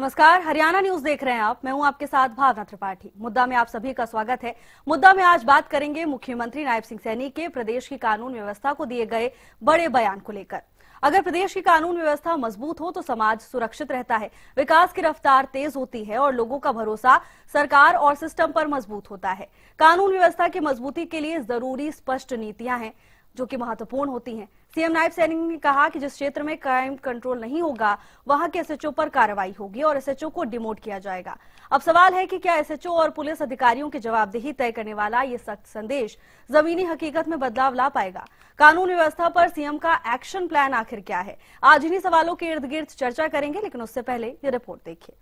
नमस्कार, हरियाणा न्यूज देख रहे हैं आप। मैं हूं आपके साथ भावना त्रिपाठी। मुद्दा में आप सभी का स्वागत है। मुद्दा में आज बात करेंगे मुख्यमंत्री नायब सिंह सैनी के प्रदेश की कानून व्यवस्था को दिए गए बड़े बयान को लेकर। अगर प्रदेश की कानून व्यवस्था मजबूत हो तो समाज सुरक्षित रहता है, विकास की रफ्तार तेज होती है और लोगों का भरोसा सरकार और सिस्टम पर मजबूत होता है। कानून व्यवस्था की मजबूती के लिए जरूरी स्पष्ट नीतियां हैं जो कि महत्वपूर्ण होती हैं। सीएम नायब सैनी ने कहा कि जिस क्षेत्र में क्राइम कंट्रोल नहीं होगा वहां के एसएचओ पर कार्रवाई होगी और एसएचओ को डिमोट किया जाएगा। अब सवाल है कि क्या एसएचओ और पुलिस अधिकारियों की जवाबदेही तय करने वाला ये सख्त संदेश जमीनी हकीकत में बदलाव ला पाएगा? कानून व्यवस्था पर सीएम का एक्शन प्लान आखिर क्या है? आज इन्हीं सवालों के इर्द गिर्द चर्चा करेंगे, लेकिन उससे पहले ये रिपोर्ट देखिए।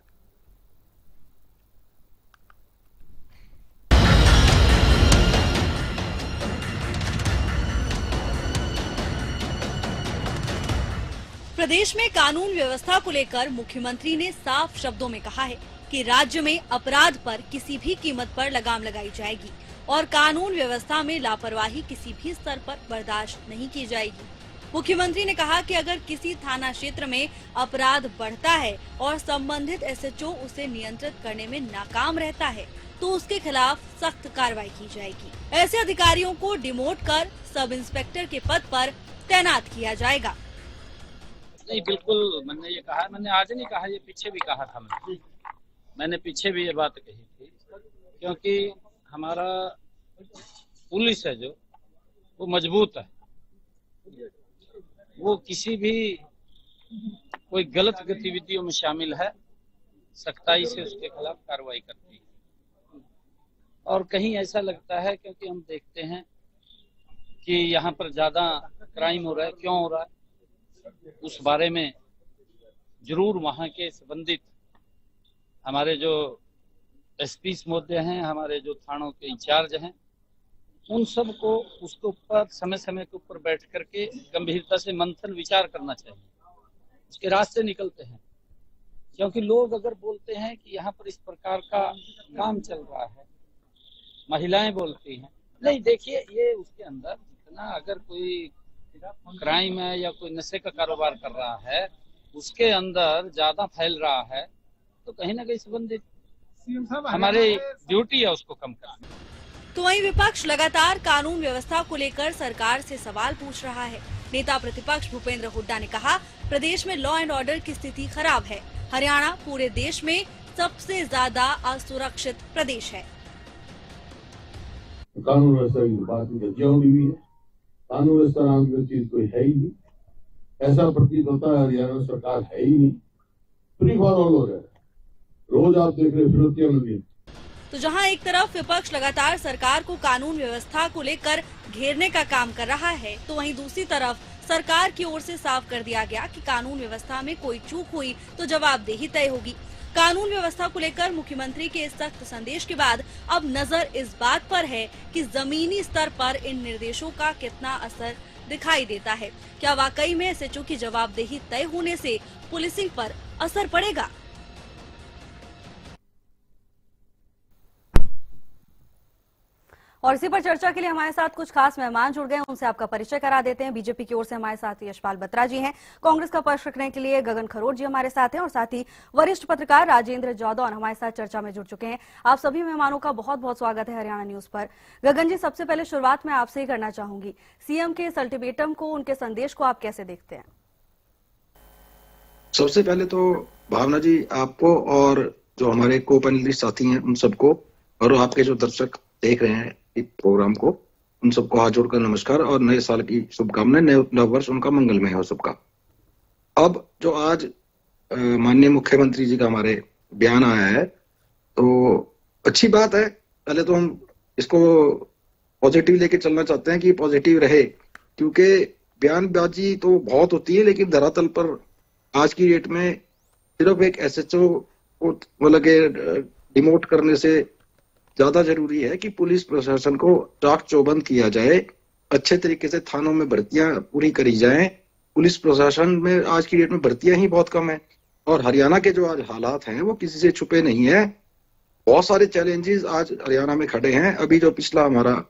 प्रदेश में कानून व्यवस्था को लेकर मुख्यमंत्री ने साफ शब्दों में कहा है कि राज्य में अपराध पर किसी भी कीमत पर लगाम लगाई जाएगी और कानून व्यवस्था में लापरवाही किसी भी स्तर पर बर्दाश्त नहीं की जाएगी। मुख्यमंत्री ने कहा कि अगर किसी थाना क्षेत्र में अपराध बढ़ता है और संबंधित एसएचओ उसे नियंत्रित करने में नाकाम रहता है तो उसके खिलाफ सख्त कार्रवाई की जाएगी। ऐसे अधिकारियों को डिमोट कर सब इंस्पेक्टर के पद पर तैनात किया जाएगा। नहीं, बिल्कुल मैंने ये कहा, मैंने आज नहीं कहा, ये पीछे भी कहा था। मैंने पीछे भी ये बात कही थी, क्योंकि हमारा पुलिस है जो वो मजबूत है, वो किसी भी कोई गलत गतिविधियों में शामिल है सख्ताई से उसके खिलाफ कार्रवाई करती है। और कहीं ऐसा लगता है क्योंकि हम देखते हैं कि यहाँ पर ज्यादा क्राइम हो रहा है, क्यों हो रहा है उस बारे में जरूर वहाँ के संबंधित हमारे जो एसपी महोदय हैं, हमारे जो थानों के इंचार्ज हैं, उन सब को उसके ऊपर समय समय के ऊपर बैठ करके गंभीरता से मंथन विचार करना चाहिए। उसके रास्ते निकलते हैं, क्योंकि लोग अगर बोलते हैं कि यहाँ पर इस प्रकार का काम चल रहा है, महिलाएं बोलती हैं, नहीं देखिए ये उसके अंदर जितना अगर कोई क्राइम है या कोई नशे का कारोबार कर रहा है उसके अंदर ज्यादा फैल रहा है तो कहीं ना कहीं संबंधित हमारी ड्यूटी है उसको कम करना। तो वहीं विपक्ष लगातार कानून व्यवस्था को लेकर सरकार से सवाल पूछ रहा है। नेता प्रतिपक्ष भूपेंद्र हुड्डा ने कहा, प्रदेश में लॉ एंड ऑर्डर की स्थिति खराब है। हरियाणा पूरे देश में सबसे ज्यादा असुरक्षित प्रदेश है। कानून व्यवस्था की बात हुई है, कानून व्यवस्था नाम की चीज कोई है ही नहीं। ऐसा प्रतीत होता है हरियाणा सरकार है ही नहीं, फ्री फॉर ऑल हो रहा है। रोज आप देख रहे फिरौतियां मिल रही। तो जहां एक तरफ विपक्ष लगातार सरकार को कानून व्यवस्था को लेकर घेरने का काम कर रहा है, तो वहीं दूसरी तरफ सरकार की ओर से साफ कर दिया गया कि कानून व्यवस्था में कोई चूक हुई तो जवाबदेही तय होगी। कानून व्यवस्था को लेकर मुख्यमंत्री के इस सख्त संदेश के बाद अब नजर इस बात पर है कि जमीनी स्तर पर इन निर्देशों का कितना असर दिखाई देता है। क्या वाकई में एसएचओ की जवाबदेही तय होने से पुलिसिंग पर असर पड़ेगा? और इसी पर चर्चा के लिए हमारे साथ कुछ खास मेहमान जुड़ गए हैं, उनसे आपका परिचय करा देते हैं। बीजेपी की ओर से हमारे साथ यशपाल बत्रा जी हैं, कांग्रेस का पक्ष रखने के लिए गगन खरोट जी हमारे साथ हैं और साथ ही वरिष्ठ पत्रकार राजेंद्र जौदौन हमारे साथ चर्चा में जुड़ चुके हैं। आप सभी मेहमानों का बहुत बहुत स्वागत है हरियाणा न्यूज पर। गगन जी, सबसे पहले शुरुआत मैं आपसे ही करना चाहूंगी, सीएम के इस अल्टीमेटम को, उनके संदेश को आप कैसे देखते हैं? सबसे पहले तो भावना जी, आपको और जो हमारे को पैनलिस्ट साथी हैं उन सबको, और आपके जो दर्शक देख रहे हैं प्रोग्राम को, उन सबको हाथ जोड़कर नमस्कार और नए साल की शुभकामनाएं। नव वर्ष उनका मंगलमय हो सबका। अब जो आज माननीय मुख्यमंत्री जी का हमारे बयान आया है तो अच्छी बात है। पहले तो हम इसको पॉजिटिव लेके चलना चाहते हैं कि पॉजिटिव रहे, क्योंकि बयानबाजी तो बहुत होती है लेकिन धरातल पर आज की डेट में सिर्फ एक एसएचओ को मतलब के डिमोट करने से ज्यादा जरूरी है कि पुलिस प्रशासन को चाक चौबंद किया जाए, अच्छे तरीके से थानों में भर्तियां पूरी करी जाएं। पुलिस प्रशासन में आज की डेट में भर्तियां ही बहुत कम है और हरियाणा के जो आज हालात हैं वो किसी से छुपे नहीं है। बहुत सारे चैलेंजेस आज हरियाणा में खड़े हैं। अभी जो पिछला हमारा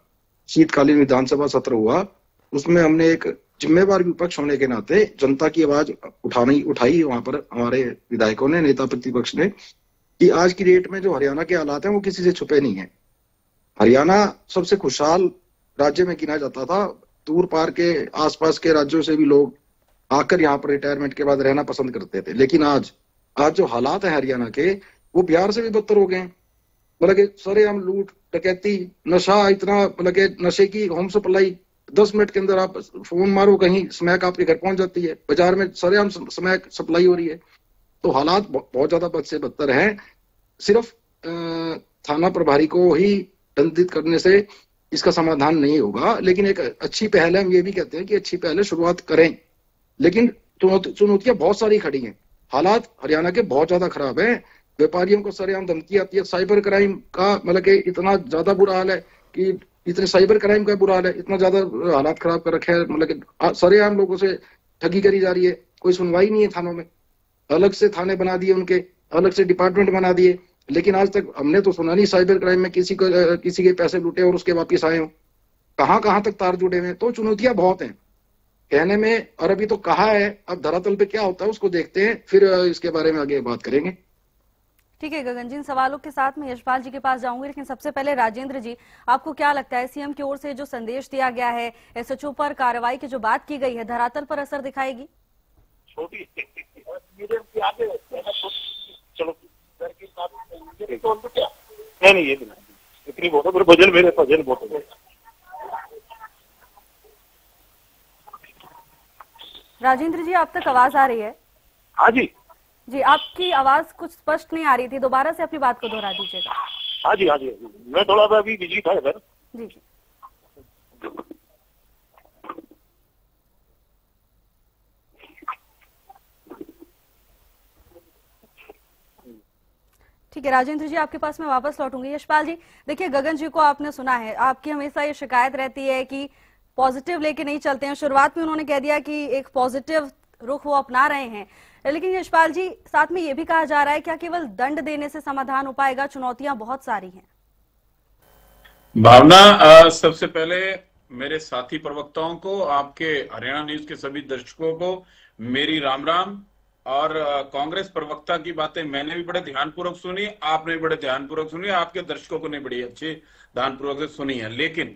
शीतकालीन विधानसभा सत्र हुआ उसमें हमने एक जिम्मेवार विपक्ष होने के नाते जनता की आवाज उठाई वहां पर हमारे विधायकों ने, नेता प्रतिपक्ष ने, कि आज की डेट में जो हरियाणा के हालात हैं वो किसी से छुपे नहीं है। हरियाणा सबसे खुशहाल राज्य में गिना जाता था। दूर पार के आसपास के राज्यों से भी लोग आकर यहाँ पर रिटायरमेंट के बाद रहना पसंद करते थे। लेकिन आज जो हालात है हरियाणा के, वो बिहार से भी बदतर हो गए। मतलब कि सरेआम लूट, डकैती, नशा, इतना मतलब कि नशे की होम सप्लाई, 10 मिनट के अंदर आप फोन मारो कहीं स्मैक आपके घर पहुंच जाती है। बाजार में सरेआम स्मैक सप्लाई हो रही है। तो हालात बहुत ज्यादा बद से बदतर है। सिर्फ थाना प्रभारी को ही दंडित करने से इसका समाधान नहीं होगा। लेकिन एक अच्छी पहल है, हम ये भी कहते हैं कि अच्छी पहल है, शुरुआत करें। लेकिन चुनौतियां बहुत सारी खड़ी हैं। हालात हरियाणा के बहुत ज्यादा खराब है। व्यापारियों को सरेआम धमकी आती है। साइबर क्राइम का मतलब कि इतना ज्यादा बुरा हाल है कि इतने साइबर क्राइम का बुरा हाल है, इतना ज्यादा हालात खराब कर रखे हैं। मतलब कि सरेआम लोगों से ठगी करी जा रही है। कोई सुनवाई नहीं है थानों में। अलग से थाने बना दिए, उनके अलग से डिपार्टमेंट बना दिए। लेकिन आज तक हमने तो सुना नहीं साइबर क्राइम में किसी के पैसे लूटे और उसके वापिस आए हो। कहां तक तार जुड़े हुए। तो चुनौतियां बहुत हैं कहने में, और अभी तो कहा है, अब धरातल पे क्या होता है उसको देखते हैं, फिर इसके बारे में आगे बात करेंगे। ठीक है गगन जी, इन सवालों के साथ मैं यशपाल जी के पास जाऊंगी, लेकिन सबसे पहले राजेंद्र जी, आपको क्या लगता है सीएम की ओर से जो संदेश दिया गया है, एसएचओ पर कार्रवाई की जो बात की गई है, धरातल पर असर दिखाएगी? छोटी आगे चलो घर की बात क्या नहीं ये भी इतनी बहुत है। भजन मेरे भजन बहुत है। राजेंद्र जी, आप तक आवाज आ रही है? हाँ जी जी, आपकी आवाज कुछ स्पष्ट नहीं आ रही थी, दोबारा से अपनी बात को दोहरा दीजिएगा। हाँ जी मैं थोड़ा सा अभी बिजी था इधर। जी जी, ठीक है राजेंद्र जी, आपके पास मैं वापस लौटूंगी। यशपाल जी, देखिए गगन जी को आपने सुना है, आपकी हमेशा ये शिकायत रहती है कि पॉजिटिव लेके नहीं चलते हैं। शुरुआत में उन्होंने कह दिया कि एक पॉजिटिव रुख वो अपना रहे हैं, लेकिन यशपाल जी साथ में ये भी कहा जा रहा है क्या केवल दंड देने से समाधान हो पाएगा? चुनौतियां बहुत सारी हैं। भावना, सबसे पहले मेरे साथी प्रवक्ताओं को, आपके हरियाणा न्यूज के सभी दर्शकों को मेरी राम राम। और कांग्रेस प्रवक्ता की बातें मैंने भी बड़े ध्यानपूर्वक सुनी, आपने भी बड़े ध्यानपूर्वक सुनी, आपके दर्शकों ने बड़ी अच्छी ध्यानपूर्वक से सुनी है। लेकिन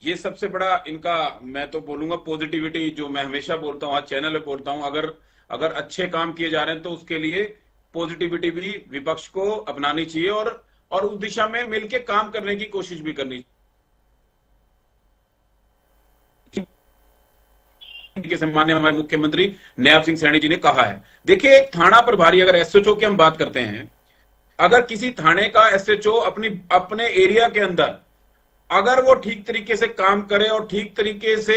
ये सबसे बड़ा इनका, मैं तो बोलूंगा पॉजिटिविटी, जो मैं हमेशा बोलता हूँ, आज चैनल पे बोलता हूँ, अगर अच्छे काम किए जा रहे हैं तो उसके लिए पॉजिटिविटी भी विपक्ष को अपनानी चाहिए और उस दिशा में मिलकर काम करने की कोशिश भी करनी चाहिए। सम्माननीय हमारे मुख्यमंत्री नैब सिंह सैनी जी ने कहा है। देखिए, एक थाना प्रभारी, अगर एसएचओ की हम बात करते हैं, अगर किसी थाने का एसएचओ अपने एरिया के अंदर अगर वो ठीक तरीके से काम करे और ठीक तरीके से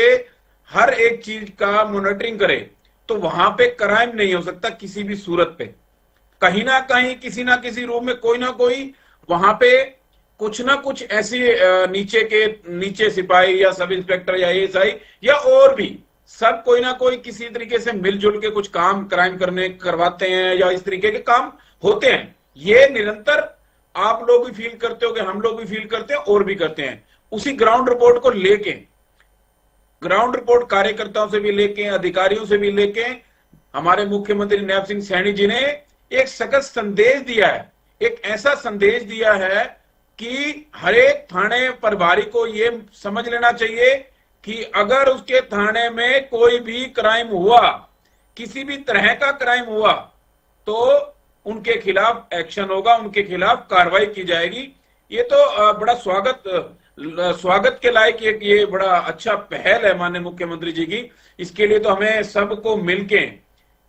हर एक चीज का मॉनिटरिंग करे, तो वहां पे क्राइम नहीं हो सकता किसी भी सूरत पे। कहीं ना कहीं किसी ना किसी रूप में कोई ना कोई वहां पे कुछ ना कुछ ऐसी नीचे सिपाही या सब इंस्पेक्टर या एएसआई या और भी सब कोई ना कोई किसी तरीके से मिलजुल के कुछ काम क्राइम करवाते हैं या इस तरीके के काम होते हैं। ये निरंतर आप लोग भी फील करते हो कि हम लोग भी फील करते हैं और भी करते हैं। उसी ग्राउंड रिपोर्ट को लेके, ग्राउंड रिपोर्ट कार्यकर्ताओं से भी लेके, अधिकारियों से भी लेके, हमारे मुख्यमंत्री नैब सिंह सैनी जी ने एक सख्त संदेश दिया है। एक ऐसा संदेश दिया है कि हर एक थाने प्रभारी को ये समझ लेना चाहिए कि अगर उसके थाने में कोई भी क्राइम हुआ, किसी भी तरह का क्राइम हुआ, तो उनके खिलाफ एक्शन होगा, उनके खिलाफ कार्रवाई की जाएगी। ये तो बड़ा स्वागत के लायक ये बड़ा अच्छा पहल है माननीय मुख्यमंत्री जी की। इसके लिए तो हमें सबको मिलके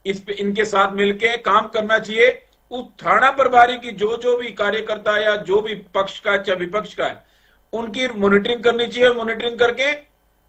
इनके साथ मिलके काम करना चाहिए। उस थाना प्रभारी की जो भी कार्यकर्ता या जो भी पक्ष का चाहे विपक्ष का है, उनकी मॉनिटरिंग करनी चाहिए। मॉनिटरिंग करके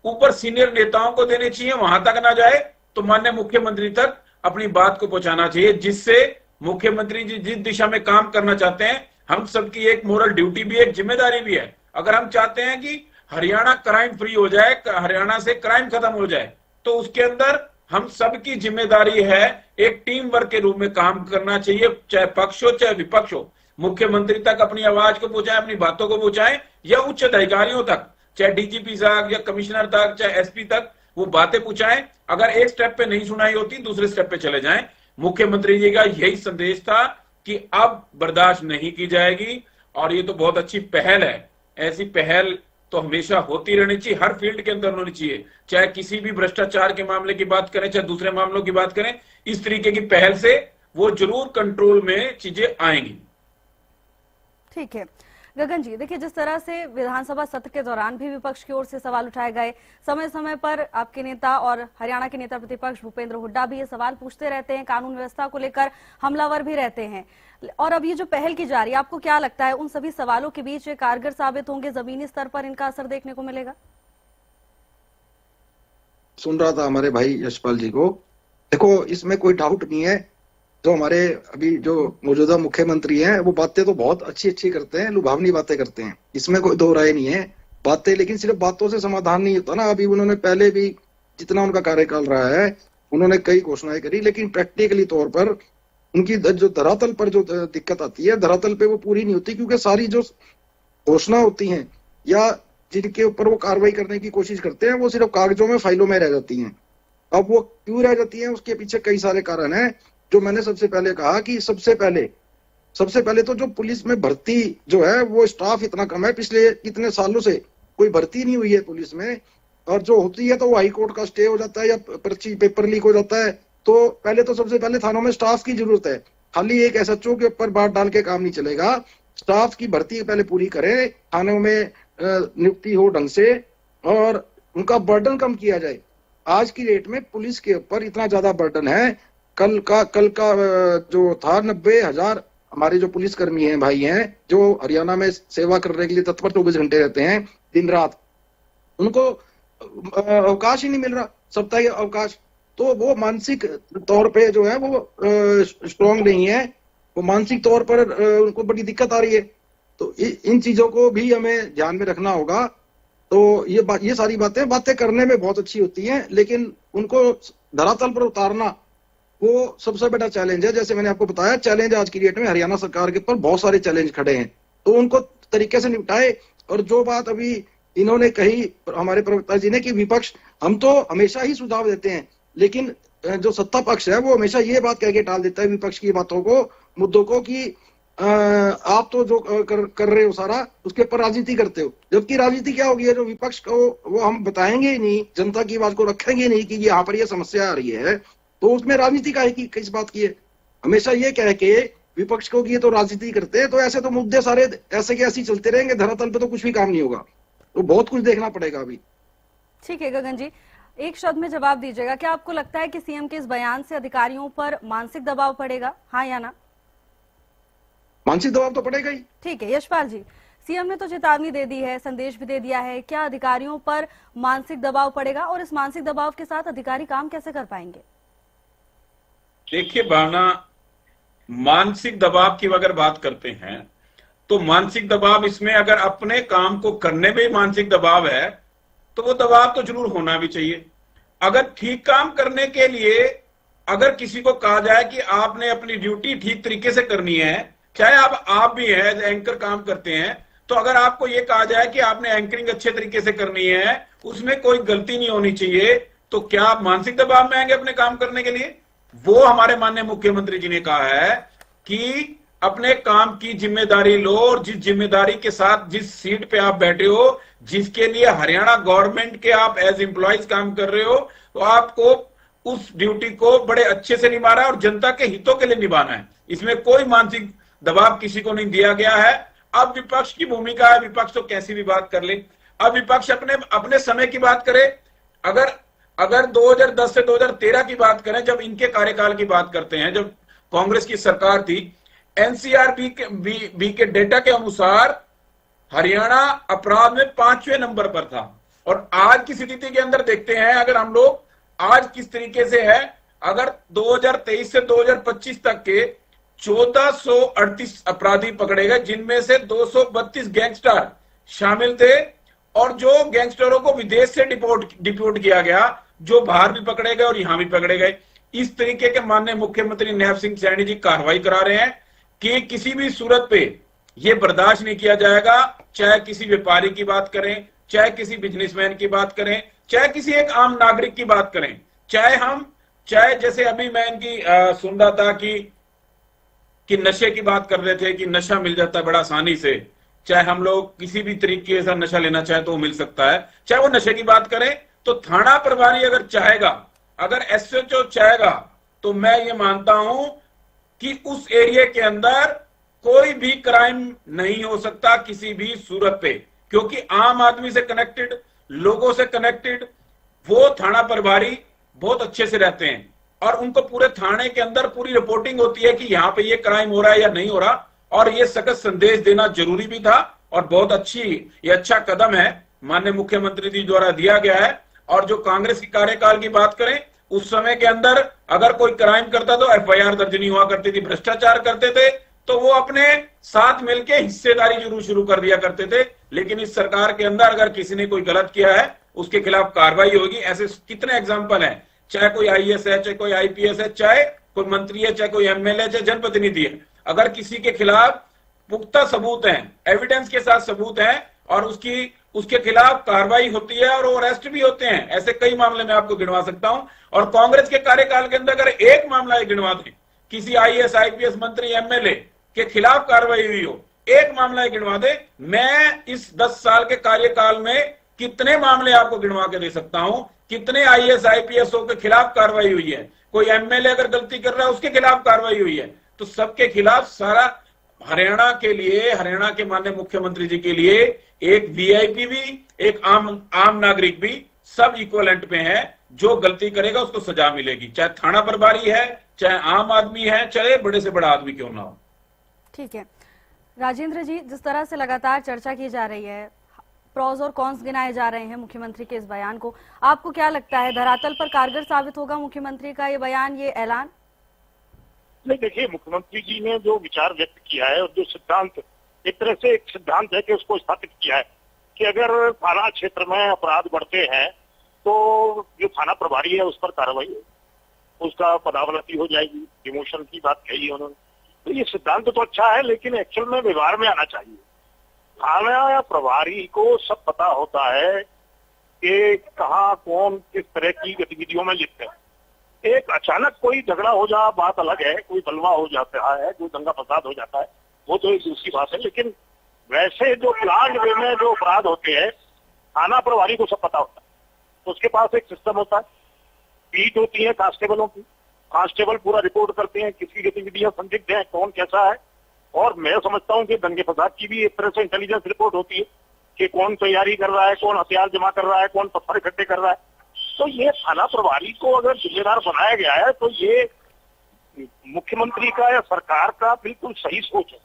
ऊपर सीनियर नेताओं को देनी चाहिए, वहां तक ना जाए तो माननीय मुख्यमंत्री तक अपनी बात को पहुंचाना चाहिए, जिससे मुख्यमंत्री जी जिस दिशा में काम करना चाहते हैं, हम सबकी एक मोरल ड्यूटी भी, एक जिम्मेदारी भी है। अगर हम चाहते हैं कि हरियाणा क्राइम फ्री हो जाए, हरियाणा से क्राइम खत्म हो जाए, तो उसके अंदर हम सबकी जिम्मेदारी है एक टीम वर्क के रूप में काम करना चाहिए, चाहे पक्ष हो चाहे विपक्ष हो। मुख्यमंत्री तक अपनी आवाज को पहुंचाएं, अपनी बातों को पहुंचाएं या उच्च अधिकारियों तक, चाहे डीजीपी तक या कमिश्नर तक, चाहे एसपी तक, वो बातें पूछाएं। अगर एक स्टेप पे नहीं सुनाई होती, दूसरे स्टेप पे चले जाएं। मुख्यमंत्री जी का यही संदेश था कि अब बर्दाश्त नहीं की जाएगी, और ये तो बहुत अच्छी पहल है। ऐसी पहल तो हमेशा होती रहनी चाहिए, हर फील्ड के अंदर होनी चाहिए, चाहे किसी भी भ्रष्टाचार के मामले की बात करें, चाहे दूसरे मामलों की बात करें। इस तरीके की पहल से वो जरूर कंट्रोल में चीजें आएंगी। ठीक है गगन जी, देखिए जिस तरह से विधानसभा सत्र के दौरान भी विपक्ष की ओर से सवाल उठाए गए, समय समय पर आपके नेता और हरियाणा के नेता प्रतिपक्ष भूपेंद्र हुड्डा भी ये सवाल पूछते रहते हैं, कानून व्यवस्था को लेकर हमलावर भी रहते हैं। और अब ये जो पहल की जा रही है, आपको क्या लगता है उन सभी सवालों के बीच ये कारगर साबित होंगे, जमीनी स्तर पर इनका असर देखने को मिलेगा? सुन रहा था हमारे भाई यशपाल जी को, देखो इसमें कोई डाउट नहीं है, जो हमारे अभी जो मौजूदा मुख्यमंत्री हैं वो बातें तो बहुत अच्छी अच्छी करते हैं, लुभावनी बातें करते हैं, इसमें कोई दो राय नहीं है बातें, लेकिन सिर्फ बातों से समाधान नहीं होता ना। अभी उन्होंने पहले भी जितना उनका कार्यकाल रहा है, उन्होंने कई घोषणाएं करी, लेकिन प्रैक्टिकली तौर पर उनकी जो धरातल पर जो दिक्कत आती है, धरातल पे वो पूरी नहीं होती, क्योंकि सारी जो घोषणा होती हैं या जिनके ऊपर वो कार्रवाई करने की कोशिश करते हैं, वो सिर्फ कागजों में, फाइलों में रह जाती हैं। अब वो क्यों रह जाती हैं, उसके पीछे कई सारे कारण हैं। जो मैंने सबसे पहले कहा कि सबसे पहले तो जो पुलिस में भर्ती जो है, वो स्टाफ इतना कम है, पिछले कितने सालों से कोई भर्ती नहीं हुई है पुलिस में, और जो होती है तो वो हाई कोर्ट का स्टे हो जाता है या पर्ची पेपर लीक हो जाता है। तो पहले तो सबसे पहले थानों में स्टाफ की जरूरत है, खाली एक एसएचओ के ऊपर बात डाल के काम नहीं चलेगा, स्टाफ की भर्ती पहले पूरी करें, थानों में नियुक्ति हो ढंग से और उनका बर्डन कम किया जाए। आज की डेट में पुलिस के ऊपर इतना ज्यादा बर्डन है, कल का जो था 90,000 हमारे जो पुलिसकर्मी हैं, भाई हैं, जो हरियाणा में सेवा करने के लिए तत्पर 24 घंटे रहते हैं दिन रात, उनको अवकाश ही नहीं मिल रहा, साप्ताहिक अवकाश। तो वो मानसिक तौर पे जो है वो स्ट्रॉन्ग नहीं है, वो मानसिक तौर पर उनको बड़ी दिक्कत आ रही है। तो इन चीजों को भी हमें ध्यान में रखना होगा। तो ये सारी बातें करने में बहुत अच्छी होती हैं, लेकिन उनको धरातल पर उतारना वो सबसे बड़ा चैलेंज है। जैसे मैंने आपको बताया, चैलेंज आज की डेट में हरियाणा सरकार के ऊपर बहुत सारे चैलेंज खड़े हैं, तो उनको तरीके से निपटाए। और जो बात अभी इन्होंने कही हमारे प्रवक्ता जी ने कि विपक्ष, हम तो हमेशा ही सुझाव देते हैं, लेकिन जो सत्ता पक्ष है वो हमेशा ये बात कह के टाल देता है विपक्ष की बातों को, मुद्दों को, कि आप तो जो कर रहे हो सारा उसके ऊपर राजनीति करते हो। जबकि राजनीति क्या होगी है, जो विपक्ष को वो हम बताएंगे ही नहीं, जनता की बात को रखेंगे नहीं कि यहाँ पर ये समस्या आ रही है, तो उसमें राजनीति का है कि किस बात की है। हमेशा ये कह के विपक्ष को कि ये तो राजनीति करते हैं, तो ऐसे तो मुद्दे सारे ऐसे के ऐसे ही चलते रहेंगे, धरातल पे तो कुछ भी काम नहीं होगा। तो बहुत कुछ देखना पड़ेगा अभी। ठीक है गगन जी, एक शब्द में जवाब दीजिएगा, क्या आपको लगता है कि सीएम के इस बयान से अधिकारियों पर मानसिक दबाव पड़ेगा, हाँ या ना? मानसिक दबाव तो पड़ेगा ही। ठीक है यशपाल जी, सीएम ने तो चेतावनी दे दी है, संदेश भी दे दिया है, क्या अधिकारियों पर मानसिक दबाव पड़ेगा और इस मानसिक दबाव के साथ अधिकारी काम कैसे कर पाएंगे? देखिए भावना, मानसिक दबाव की अगर बात करते हैं तो मानसिक दबाव, इसमें अगर अपने काम को करने में मानसिक दबाव है तो वो दबाव तो जरूर होना भी चाहिए। अगर ठीक काम करने के लिए अगर किसी को कहा जाए कि आपने अपनी ड्यूटी ठीक तरीके से करनी है, चाहे आप भी हैं एंकर काम करते हैं, तो अगर आपको ये कहा जाए कि आपने एंकरिंग अच्छे तरीके से करनी है, उसमें कोई गलती नहीं होनी चाहिए, तो क्या आप मानसिक दबाव में आएंगे अपने काम करने के लिए? वो हमारे माननीय मुख्यमंत्री जी ने कहा है कि अपने काम की जिम्मेदारी लो, और जिस जिम्मेदारी के साथ जिस सीट पे आप बैठे हो, जिसके लिए हरियाणा गवर्नमेंट के आप एज एम्प्लॉइज काम कर रहे हो, तो आपको उस ड्यूटी को बड़े अच्छे से निभाना है और जनता के हितों के लिए निभाना है। इसमें कोई मानसिक दबाव किसी को नहीं दिया गया है। अब विपक्ष की भूमिका है, विपक्ष तो कैसी भी बात कर ले। अब विपक्ष अपने समय की बात करे, अगर 2010 से 2013 की बात करें, जब इनके कार्यकाल की बात करते हैं, जब कांग्रेस की सरकार थी, एनसीआरबी के डेटा के अनुसार हरियाणा अपराध में 5वें नंबर पर था। और आज की स्थिति के अंदर देखते हैं, अगर हम लोग आज किस तरीके से है, अगर 2023 से 2025 तक के 1438 अपराधी पकड़े गए, जिनमें से 232 गैंगस्टर शामिल थे, और जो गैंगस्टरों को विदेश से डिपोर्ट किया गया, जो बाहर भी पकड़े गए और यहां भी पकड़े गए। इस तरीके के माननीय मुख्यमंत्री नैब सिंह सैनी जी कार्रवाई करा रहे हैं कि किसी भी सूरत पे ये बर्दाश्त नहीं किया जाएगा, चाहे किसी व्यापारी की बात करें, चाहे किसी बिजनेसमैन की बात करें, चाहे किसी एक आम नागरिक की बात करें, चाहे जैसे अभी मैं इनकी सुन रहा था कि नशे की बात कर रहे थे कि नशा मिल जाता है बड़ा आसानी से, चाहे हम लोग किसी भी तरीके से नशा लेना चाहे तो वो मिल सकता है। चाहे वो नशे की बात करें तो थाना प्रभारी अगर चाहेगा, अगर एसएचओ चाहेगा, तो मैं ये मानता हूं कि उस एरिया के अंदर कोई भी क्राइम नहीं हो सकता किसी भी सूरत पे, क्योंकि आम आदमी से कनेक्टेड, लोगों से कनेक्टेड वो थाना प्रभारी बहुत अच्छे से रहते हैं और उनको पूरे थाने के अंदर पूरी रिपोर्टिंग होती है कि यहां पे ये क्राइम हो रहा है या नहीं हो रहा। और ये सख्त संदेश देना जरूरी भी था और बहुत ये अच्छा कदम है माननीय मुख्यमंत्री जी द्वारा दिया गया है। और जो कांग्रेस की कार्यकाल की बात करें, उस समय के अंदर अगर कोई क्राइम करता तो एफआईआर दर्ज नहीं हुआ करती थी, भ्रष्टाचार करते थे तो वो अपने साथ मिलके हिस्सेदारी जरूर शुरू कर दिया करते थे। लेकिन इस सरकार के अंदर अगर किसी ने कोई गलत किया है उसके खिलाफ कार्रवाई होगी। ऐसे कितने एग्जाम्पल हैं, चाहे कोई आईएएस है, चाहे कोई आईपीएस है, चाहे कोई मंत्री है, चाहे कोई एमएलए, चाहे जनप्रतिनिधि है, अगर किसी के खिलाफ पुख्ता सबूत हैं, एविडेंस के साथ सबूत हैं और उसके खिलाफ कार्रवाई होती है और वो अरेस्ट भी होते हैं। ऐसे कई मामले मैं आपको गिनवा सकता हूं। और कांग्रेस के कार्यकाल के अंदर अगर एक मामला गिनवा दें, किसी आईएएस, आईपीएस, मंत्री, एमएलए के खिलाफ कार्रवाई हुई हो, एक मामला गिनवा दे, मैं इस 10 साल के कार्यकाल में कितने मामले आपको गिनवा के दे सकता हूं, कितने आईएएस, आईपीएसओ के खिलाफ कार्रवाई हुई है। कोई एमएलए अगर गलती कर रहा है उसके खिलाफ कार्रवाई हुई है। तो सबके खिलाफ सारा हरियाणा के लिए, हरियाणा के माननीय मुख्यमंत्री जी के लिए एक वीआईपी भी, एक आम नागरिक भी, सब इक्वलेंट पे है। जो गलती करेगा उसको सजा मिलेगी, चाहे थाना प्रभारी है, चाहे आम आदमी है, चाहे बड़े से बड़ा आदमी क्यों ना हो। ठीक है राजेंद्र जी, जिस तरह से लगातार चर्चा की जा रही है, प्रोज और कॉन्स गिनाए जा रहे हैं मुख्यमंत्री के इस बयान को, आपको क्या लगता है धरातल पर कारगर साबित होगा मुख्यमंत्री का ये बयान, ये ऐलान? नहीं, देखिए, मुख्यमंत्री जी ने जो विचार व्यक्त किया है और जो सिद्धांत, एक तरह से एक सिद्धांत है कि उसको स्थापित किया है कि अगर थाना क्षेत्र में अपराध बढ़ते हैं तो जो थाना प्रभारी है उस पर कार्रवाई हो, उसका पदावनति हो जाएगी, डिमोशन की बात कही है उन्होंने। तो ये सिद्धांत तो अच्छा है, लेकिन एक्चुअल में व्यवहार में आना चाहिए। थाना प्रभारी को सब पता होता है कि कहाँ कौन किस तरह की गतिविधियों में लिप्त है। एक अचानक कोई झगड़ा हो जा बात अलग है, कोई बलवा हो जाता है, कोई दंगा फसाद हो जाता है, वो तो एक दूसरी बात है। लेकिन वैसे जो प्लान वे में जो अपराध होते हैं, थाना प्रभारी को सब पता होता है। तो उसके पास एक सिस्टम होता है, बीट होती है कांस्टेबलों की, कांस्टेबल पूरा रिपोर्ट करते हैं किसकी गतिविधियां संदिग्ध है, कौन कैसा है। और मैं समझता हूं कि दंगे फसाद की भी एक तरह से इंटेलिजेंस रिपोर्ट होती है कि कौन तैयारी कर रहा है, कौन हथियार जमा कर रहा है, कौन पत्थर इकट्ठे कर रहा है। तो ये थाना प्रभारी को अगर जिम्मेदार बनाया गया है तो ये मुख्यमंत्री का या सरकार का बिल्कुल सही सोच है।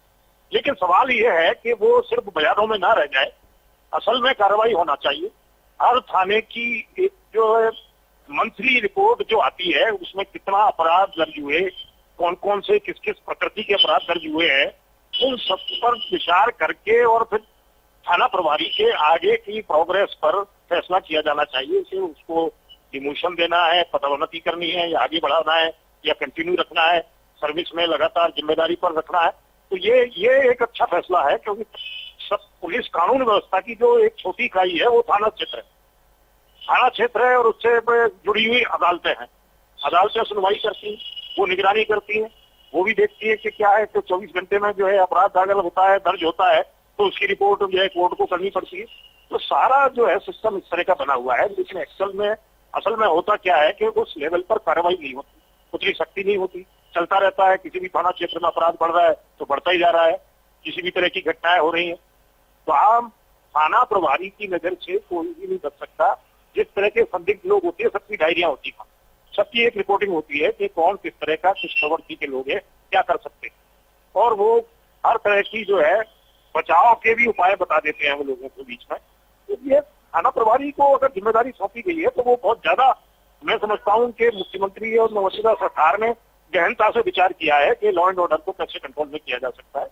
लेकिन सवाल ये है कि वो सिर्फ बयानों में ना रह जाए, असल में कार्रवाई होना चाहिए। हर थाने की एक जो है मंथली रिपोर्ट जो आती है उसमें कितना अपराध दर्ज हुए, कौन कौन से किस किस प्रकृति के अपराध दर्ज हुए हैं, उन सब पर विचार करके और फिर थाना प्रभारी के आगे की प्रोग्रेस पर फैसला किया जाना चाहिए कि उसको डिमोशन देना है, पदोन्नति करनी है या आगे बढ़ाना है या कंटिन्यू रखना है, सर्विस में लगातार जिम्मेदारी पर रखना है। तो ये एक अच्छा फैसला है, क्योंकि सब पुलिस कानून व्यवस्था की जो एक छोटी इकाई है वो थाना क्षेत्र है। थाना क्षेत्र है और उससे जुड़ी हुई अदालतें हैं। अदालतें सुनवाई करती हैं, वो निगरानी करती हैं, वो भी देखती है कि क्या है। तो 24 घंटे में जो है अपराध दाखिल होता है, दर्ज होता है, तो उसकी रिपोर्ट जो है कोर्ट को करनी पड़ती है। तो सारा जो है सिस्टम इस तरह का बना हुआ है। लेकिन असल में होता क्या है कि उस लेवल पर कार्रवाई नहीं होती, उतनी सख्ती नहीं होती, चलता रहता है। किसी भी थाना क्षेत्र में अपराध बढ़ रहा है तो बढ़ता ही जा रहा है, किसी भी तरह की घटनाएं हो रही हैं। तो आम थाना प्रभारी की नजर से कोई भी नहीं बच सकता। जिस तरह के संदिग्ध लोग होते हैं सबकी डायरिया होती है, सबकी एक रिपोर्टिंग होती है कि कौन किस तरह का, किस प्रवृत्ति के लोग हैं, क्या कर सकते हैं। और वो हर तरह की जो है बचाव के भी उपाय बता देते हैं वो लोगों के बीच में। तो ये थाना प्रभारी को अगर जिम्मेदारी सौंपी गई है तो वो बहुत ज्यादा, मैं समझता हूँ कि मुख्यमंत्री और मौजूदा सरकार ने गहनता से विचार किया है कि लॉ एंड ऑर्डर को कैसे कंट्रोल में किया जा सकता है।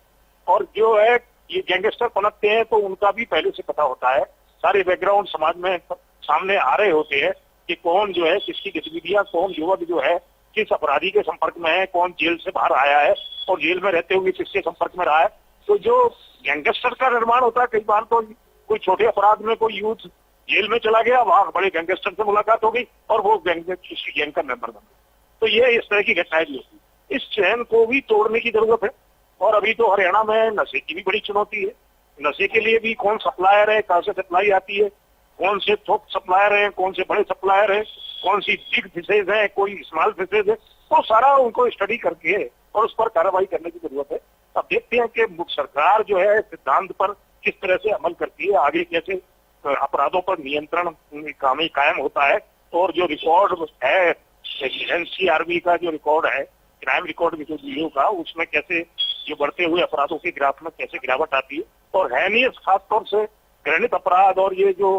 और जो है ये गैंगस्टर पनपते हैं तो उनका भी पहले से पता होता है, सारे बैकग्राउंड समाज में सामने आ रहे होते हैं कि कौन जो है किसकी गतिविधियां, कौन युवक जो है किस अपराधी के संपर्क में है, कौन जेल से बाहर आया है और जेल में रहते हुए किसके संपर्क में रहा है। तो जो गैंगस्टर का निर्माण होता है कई बार तो कोई छोटे अपराध में कोई यूथ जेल में चला गया, वहां बड़े गैंगस्टर से मुलाकात हो गई और वो किसी गैंग का मेंबर बन गया। तो ये इस तरह की घटनाएं भी होती है। इस चैन को भी तोड़ने की जरूरत है। और अभी तो हरियाणा में नशे की भी बड़ी चुनौती है। नशे के लिए भी कौन सप्लायर है, कहाँ से सप्लाई आती है, कौन से थोक सप्लायर हैं, कौन से बड़े सप्लायर हैं, कौन सी बिग फिशेज है, कोई स्मॉल फिशेज है, तो सारा उनको स्टडी करके और उस पर कार्रवाई करने की जरूरत है। अब देखते हैं कि सरकार जो है सिद्धांत पर किस तरह से अमल करती है, आगे कैसे अपराधों पर नियंत्रण कायम होता है। और जो रिकॉर्ड है एनसीआरबी का, जो रिकॉर्ड है क्राइम रिकॉर्ड ब्यूरो का, उसमें कैसे जो बढ़ते हुए अपराधों के ग्राफ में कैसे गिरावट आती है। और हैनियस खासतौर से घृणित अपराध और ये जो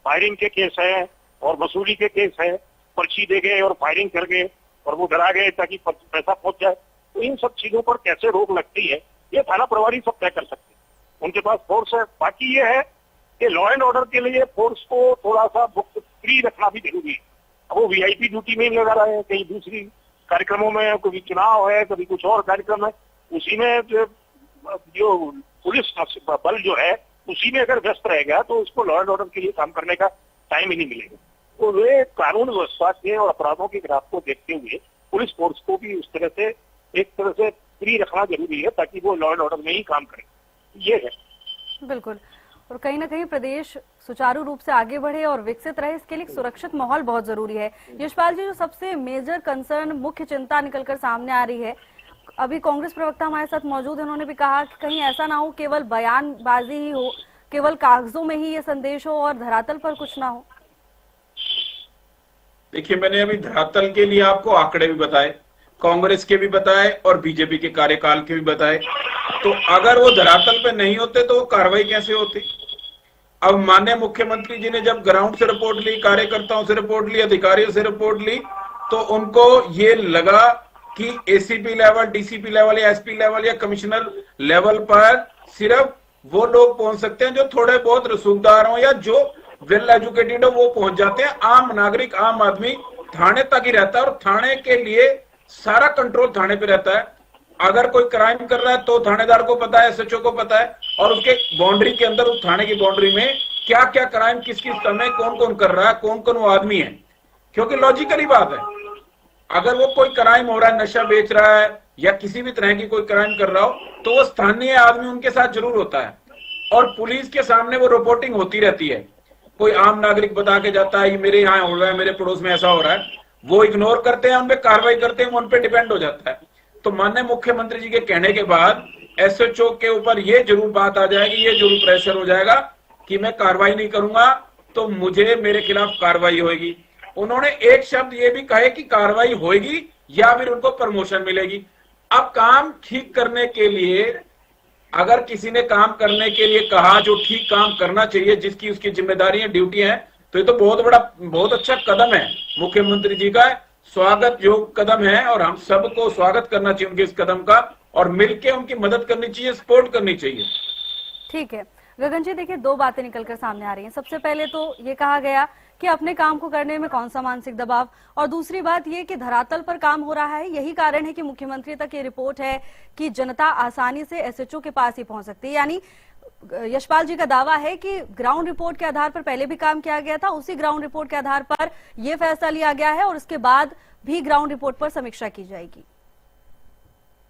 फायरिंग के केस है और वसूली के केस है, पर्ची दे गए और फायरिंग कर गए और वो डरा गए ताकि पैसा पहुंच जाए, तो इन सब चीजों पर कैसे रोक लगती है ये थाना प्रभारी सब तय कर सकते हैं, उनके पास फोर्स है। बाकी ये है कि लॉ एंड ऑर्डर के लिए फोर्स को थोड़ा सा मुक्त फ्री रखना भी जरूरी है। अब वो वीआईपी ड्यूटी में लगा रहे हैं, कहीं दूसरी कार्यक्रमों में, कभी चुनाव है, कभी कुछ और कार्यक्रम है, उसी में जो पुलिस बल जो है उसी में अगर व्यस्त रहेगा तो उसको लॉ एंड ऑर्डर के लिए काम करने का टाइम ही नहीं मिलेगा। तो वे कानून व्यवस्था के और अपराधों के ग्राफ को देखते हुए पुलिस फोर्स को भी उस तरह से एक तरह से फ्री रखना जरूरी है ताकि वो लॉ एंड ऑर्डर में ही काम करे। ये है बिल्कुल। और कहीं ना कहीं प्रदेश सुचारू रूप से आगे बढ़े और विकसित रहे, इसके लिए सुरक्षित माहौल बहुत जरूरी है। यशपाल जी, जो सबसे मेजर कंसर्न, मुख्य चिंता निकलकर सामने आ रही है, अभी कांग्रेस प्रवक्ता हमारे साथ मौजूद है, उन्होंने भी कहा कि कहीं ऐसा ना हो केवल बयानबाजी ही हो, केवल कागजों में ही ये संदेश हो और धरातल पर कुछ ना हो। देखिए, मैंने अभी धरातल के लिए आपको आंकड़े भी बताए, कांग्रेस के भी बताए और बीजेपी के कार्यकाल के भी बताए। तो अगर वो धरातल पे नहीं होते तो वो कार्रवाई कैसे होती? अब माननीय मुख्यमंत्री जी ने जब ग्राउंड से रिपोर्ट ली, कार्यकर्ताओं से रिपोर्ट ली, अधिकारियों से रिपोर्ट ली, तो उनको ये लगा कि एसीपी लेवल, डीसीपी लेवल या एसपी लेवल या कमिश्नर लेवल पर सिर्फ वो लोग पहुंच सकते हैं जो थोड़े बहुत रसूखदार हो या जो वेल एजुकेटेड हो, वो पहुंच जाते हैं। आम नागरिक, आम आदमी थाने तक ही रहता है और थाने के लिए सारा कंट्रोल थाने पे रहता है। अगर कोई क्राइम कर रहा है तो थानेदार को पता है, एसएचओ को पता है, और उसके बाउंड्री के अंदर, उस थाने की बाउंड्री में क्या क्या क्राइम किस किस समय कौन कौन कर रहा है, कौन कौन वो आदमी है। क्योंकि लॉजिकली बात है, अगर वो कोई क्राइम हो रहा है, नशा बेच रहा है या किसी भी तरह की कोई क्राइम कर रहा हो, तो वो स्थानीय आदमी उनके साथ जरूर होता है और पुलिस के सामने वो रिपोर्टिंग होती रहती है। कोई आम नागरिक बता के जाता है मेरे यहाँ हो रहा है, मेरे पड़ोस में ऐसा हो रहा है, वो इग्नोर करते हैं, उन पे कार्रवाई करते हैं, वो उन पे डिपेंड हो जाता है। तो माननीय मुख्यमंत्री जी के कहने के बाद एसएचओ के ऊपर ये जरूर बात आ जाएगी, ये जरूर प्रेशर हो जाएगा कि मैं कार्रवाई नहीं करूंगा तो मुझे, मेरे खिलाफ कार्रवाई होगी। उन्होंने एक शब्द ये भी कहे कि कार्रवाई होगी या फिर उनको प्रमोशन मिलेगी। अब काम ठीक करने के लिए, अगर किसी ने काम करने के लिए कहा जो ठीक काम करना चाहिए, जिसकी उसकी जिम्मेदारियां, ड्यूटी है, तो ये तो बहुत अच्छा कदम है मुख्यमंत्री जी का, स्वागत योग्य कदम है और हम सबको स्वागत करना चाहिए उनके इस कदम का और मिलके उनकी मदद करनी चाहिए, सपोर्ट करनी चाहिए। ठीक है गगन जी, देखिए दो बातें निकलकर सामने आ रही हैं। सबसे पहले तो ये कहा गया कि अपने काम को करने में कौन सा मानसिक दबाव, और दूसरी बात ये कि धरातल पर काम हो रहा है। यही कारण है कि मुख्यमंत्री तक ये रिपोर्ट है कि जनता आसानी से एसएचओ के पास ही पहुंच सकती है। यानी यशपाल जी का दावा है कि ग्राउंड रिपोर्ट के आधार पर पहले भी काम किया गया था, उसी ग्राउंड रिपोर्ट के आधार पर यह फैसला लिया गया है और उसके बाद भी ग्राउंड रिपोर्ट पर समीक्षा की जाएगी।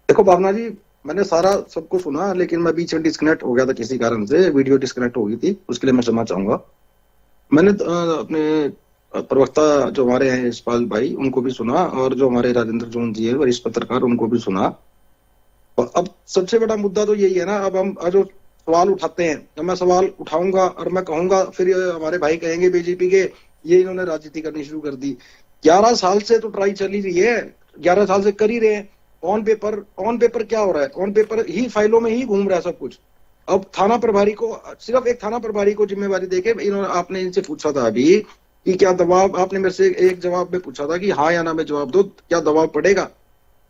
देखो भावना जी, मैंने सारा सबको सुना, लेकिन मैं बीच में डिस्कनेक्ट हो गया था किसी कारण से, वीडियो डिस्कनेक्ट हो गई थी, उसके लिए मैं क्षमा चाहूंगा। मैंने अपने प्रवक्ता जो हमारे हैं यशपाल भाई, उनको भी सुना और जो हमारे राजेंद्र जोन जी है वरिष्ठ पत्रकार, उनको भी सुना। और अब सबसे बड़ा मुद्दा तो यही है ना, अब हम जो सवाल उठाते हैं, जब मैं सवाल उठाऊंगा और मैं कहूंगा, फिर हमारे भाई कहेंगे बीजेपी के ये इन्होंने राजनीति करनी शुरू कर दी। 11 साल से तो ट्राई चली रही है, 11 साल से कर ही रहे हैं। ऑन पेपर क्या हो रहा है? ऑन पेपर ही फाइलों में ही घूम रहा है सब कुछ। अब थाना प्रभारी को, सिर्फ एक थाना प्रभारी को जिम्मेवारी देके इन्होंने, आपने इनसे पूछा था अभी कि क्या दबाव, आपने मेरे से एक जवाब में पूछा था कि हाँ या ना में जवाब दो, क्या दबाव पड़ेगा?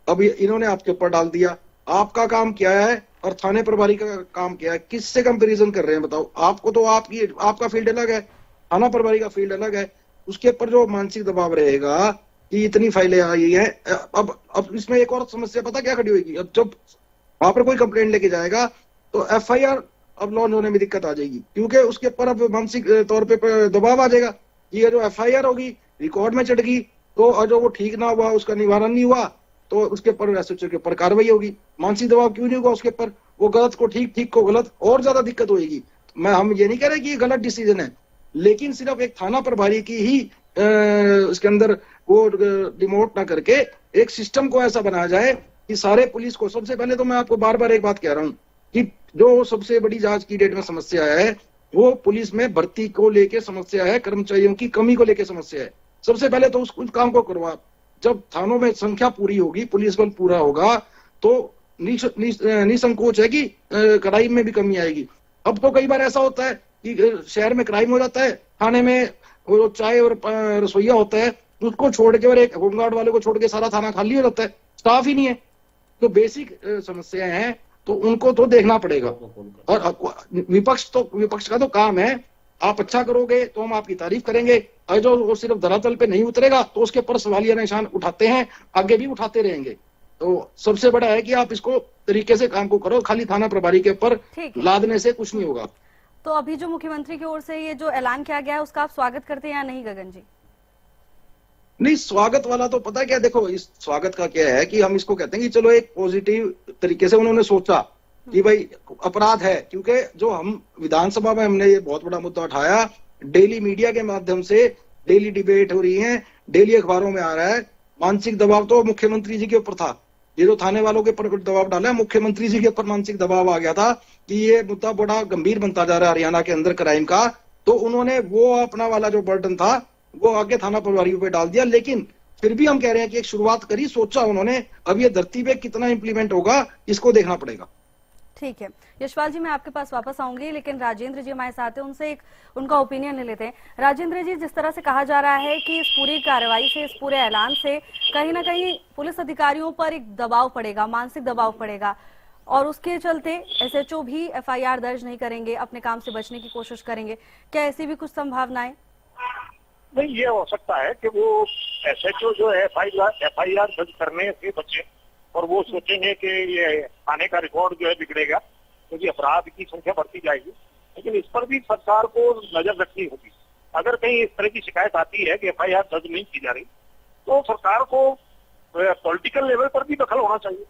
अब इन्होंने आपके ऊपर डाल दिया। आपका काम क्या है और थाने प्रभारी का काम क्या है? किससे कंपैरिजन कर रहे हैं बताओ? आपको तो आपका फील्ड अलग है, थाना प्रभारी का फील्ड अलग है। उसके ऊपर जो मानसिक दबाव रहेगा कि इतनी फाइलें आई हैं। अब इसमें एक और समस्या पता क्या खड़ी होगी? अब जब वहां पर कोई कंप्लेंट लेके जाएगा तो एफआईआर अब लॉन्च होने में दिक्कत आ जाएगी, क्योंकि उसके ऊपर अब मानसिक तौर पे दबाव आ जाएगा। ये जो FIR होगी, रिकॉर्ड में चढ़ गई, तो और जो वो ठीक ना हुआ, उसका निवारण नहीं हुआ, तो उसके ऊपर SHO के ऊपर कार्रवाई होगी। मानसिक दबाव क्यों नहीं होगा उसके ऊपर? वो गलत को ठीक, ठीक को गलत, और ज्यादा दिक्कत होगी। हम ये नहीं कह रहे कि ये गलत डिसीजन है, लेकिन सिर्फ एक थाना प्रभारी की ही उसके अंदर वो डिमोट ना करके एक सिस्टम को ऐसा बनाया जाए कि सारे पुलिस को, सबसे पहले तो मैं आपको बार बार एक बात कह रहा हूं कि जो सबसे बड़ी आज की डेट में समस्या है, वो पुलिस में भर्ती को लेके समस्या है, कर्मचारियों की कमी को लेके समस्या है। सबसे पहले तो उस काम को करवा। जब थानों में संख्या पूरी होगी, पुलिस बल पूरा होगा, तो निसंकोच है कि क्राइम में भी कमी आएगी। अब तो कई बार ऐसा होता है कि शहर में क्राइम हो जाता है, थाने में वो चाय और रसोईया होता है, उसको छोड़ के और एक होमगार्ड वाले को छोड़ के सारा थाना खाली हो जाता है, स्टाफ ही नहीं है। तो बेसिक समस्याएं हैं, तो उनको तो देखना पड़ेगा। और विपक्ष का तो काम है, आप अच्छा करोगे तो हम आपकी तारीफ करेंगे, और जो वो सिर्फ धरातल पे नहीं उतरेगा तो उसके ऊपर सवालिया निशान उठाते हैं, आगे भी उठाते रहेंगे। तो सबसे बड़ा है कि आप इसको तरीके से काम को करो, खाली थाना प्रभारी के ऊपर लादने से कुछ नहीं होगा। तो अभी जो मुख्यमंत्री की ओर से ये जो ऐलान किया गया है, उसका आप स्वागत करते हैं या नहीं गगन जी? नहीं, स्वागत वाला तो पता क्या, देखो इस स्वागत का क्या है कि हम इसको कहते हैं कि चलो एक पॉजिटिव तरीके से उन्होंने सोचा कि भाई अपराध है, क्योंकि जो हम विधानसभा में हमने ये बहुत बड़ा मुद्दा उठाया, डेली मीडिया के माध्यम से डेली डिबेट हो रही है, डेली अखबारों में आ रहा है। मानसिक दबाव तो मुख्यमंत्री जी के ऊपर था, ये जो थाने वालों के ऊपर दबाव डाला है, मुख्यमंत्री जी के ऊपर मानसिक दबाव आ गया था कि ये मुद्दा बड़ा गंभीर बनता जा रहा है हरियाणा के अंदर क्राइम का। तो उन्होंने वो अपना वाला जो बर्डन था वो आगे थाना प्रभारियों पे डाल दिया, लेकिन फिर भी हम कह रहे हैं कि एक शुरुआत करी, सोचा उन्होंने, अब ये धरती पे कितना इंप्लीमेंट होगा इसको देखना पड़ेगा। ठीक है यशपाल जी, मैं आपके पास वापस आऊंगी, लेकिन राजेंद्र जी हमारे साथ हैं, उनसे एक उनका ओपिनियन ले लेते हैं। राजेंद्र जी, जिस तरह से कहा जा रहा है कि इस पूरी कार्रवाई से, इस पूरे ऐलान से कहीं ना कहीं पुलिस अधिकारियों पर एक दबाव पड़ेगा, मानसिक दबाव पड़ेगा, और उसके चलते SHO भी FIR दर्ज नहीं करेंगे, अपने काम से बचने की कोशिश करेंगे, क्या ऐसी भी कुछ संभावनाएं? नहीं, ये हो सकता है कि वो SHO जो है FIR दर्ज करने से बचे, और वो सोचेंगे कि ये थाने का रिकॉर्ड जो है बिगड़ेगा, क्योंकि अपराध की संख्या बढ़ती जाएगी। लेकिन इस पर भी सरकार को नजर रखनी होगी। अगर कहीं इस तरह की शिकायत आती है कि FIR दर्ज नहीं की जा रही, तो सरकार को पॉलिटिकल लेवल पर भी दखल होना चाहिए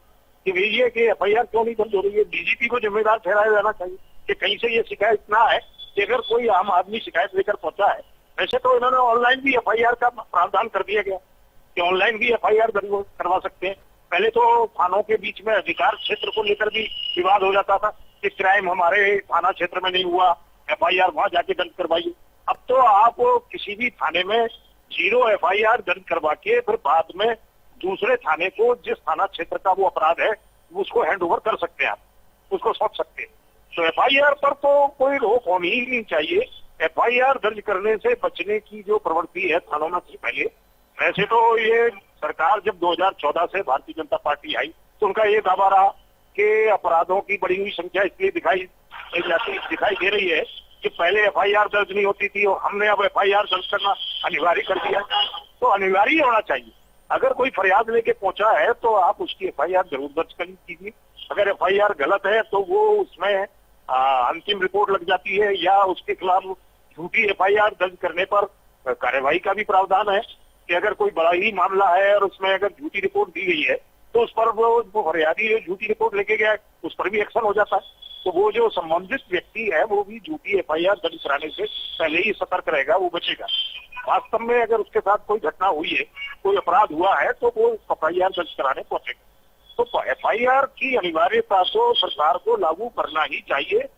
कि भैया कि FIR क्यों नहीं दर्ज हो रही है। DGP को जिम्मेदार ठहराया जाना चाहिए कि कहीं से ये शिकायत ना है कि अगर कोई आम आदमी शिकायत लेकर पहुंचा है, वैसे तो इन्होंने ऑनलाइन भी FIR का प्रावधान कर दिया गया कि ऑनलाइन भी FIR दर्ज करवा सकते हैं। पहले तो थानों के बीच में अधिकार क्षेत्र को लेकर भी विवाद हो जाता था कि क्राइम हमारे थाना क्षेत्र में नहीं हुआ, FIR वहां जाके दर्ज करवाइए। अब तो आप किसी भी थाने में 0 FIR दर्ज करवा के फिर बाद में दूसरे थाने को, जिस थाना क्षेत्र का वो अपराध है, उसको हैंड ओवर कर सकते हैं, आप उसको सौंप सकते हैं। तो FIR पर तो कोई रोक होनी ही नहीं चाहिए। FIR दर्ज करने से बचने की जो प्रवृत्ति है थानों में थी पहले, वैसे तो ये सरकार जब 2014 से भारतीय जनता पार्टी आई तो उनका ये दावा रहा कि अपराधों की बढ़ी हुई संख्या इसलिए दिखाई दे रही है कि पहले FIR दर्ज नहीं होती थी और हमने अब FIR दर्ज करना अनिवार्य कर दिया। तो अनिवार्य होना चाहिए। अगर कोई फरियाद लेके पहुंचा है तो आप उसकी FIR जरूर दर्ज कीजिए। अगर FIR गलत है तो वो उसमें अंतिम रिपोर्ट लग जाती है, या उसके खिलाफ झूठी FIR दर्ज करने पर कार्रवाई का भी प्रावधान है कि अगर कोई बड़ा ही मामला है और उसमें अगर झूठी रिपोर्ट दी गई है तो उस पर वो फरियादी झूठी रिपोर्ट लेके गया है, उस पर भी एक्शन हो जाता है। तो वो जो संबंधित व्यक्ति है वो भी झूठी FIR दर्ज कराने से पहले ही सतर्क रहेगा, वो बचेगा। वास्तव में अगर उसके साथ कोई घटना हुई है, कोई अपराध हुआ है, तो वो FIR दर्ज कराने पहुंचेगा। तो FIR की अनिवार्यता तो सरकार को लागू करना ही चाहिए,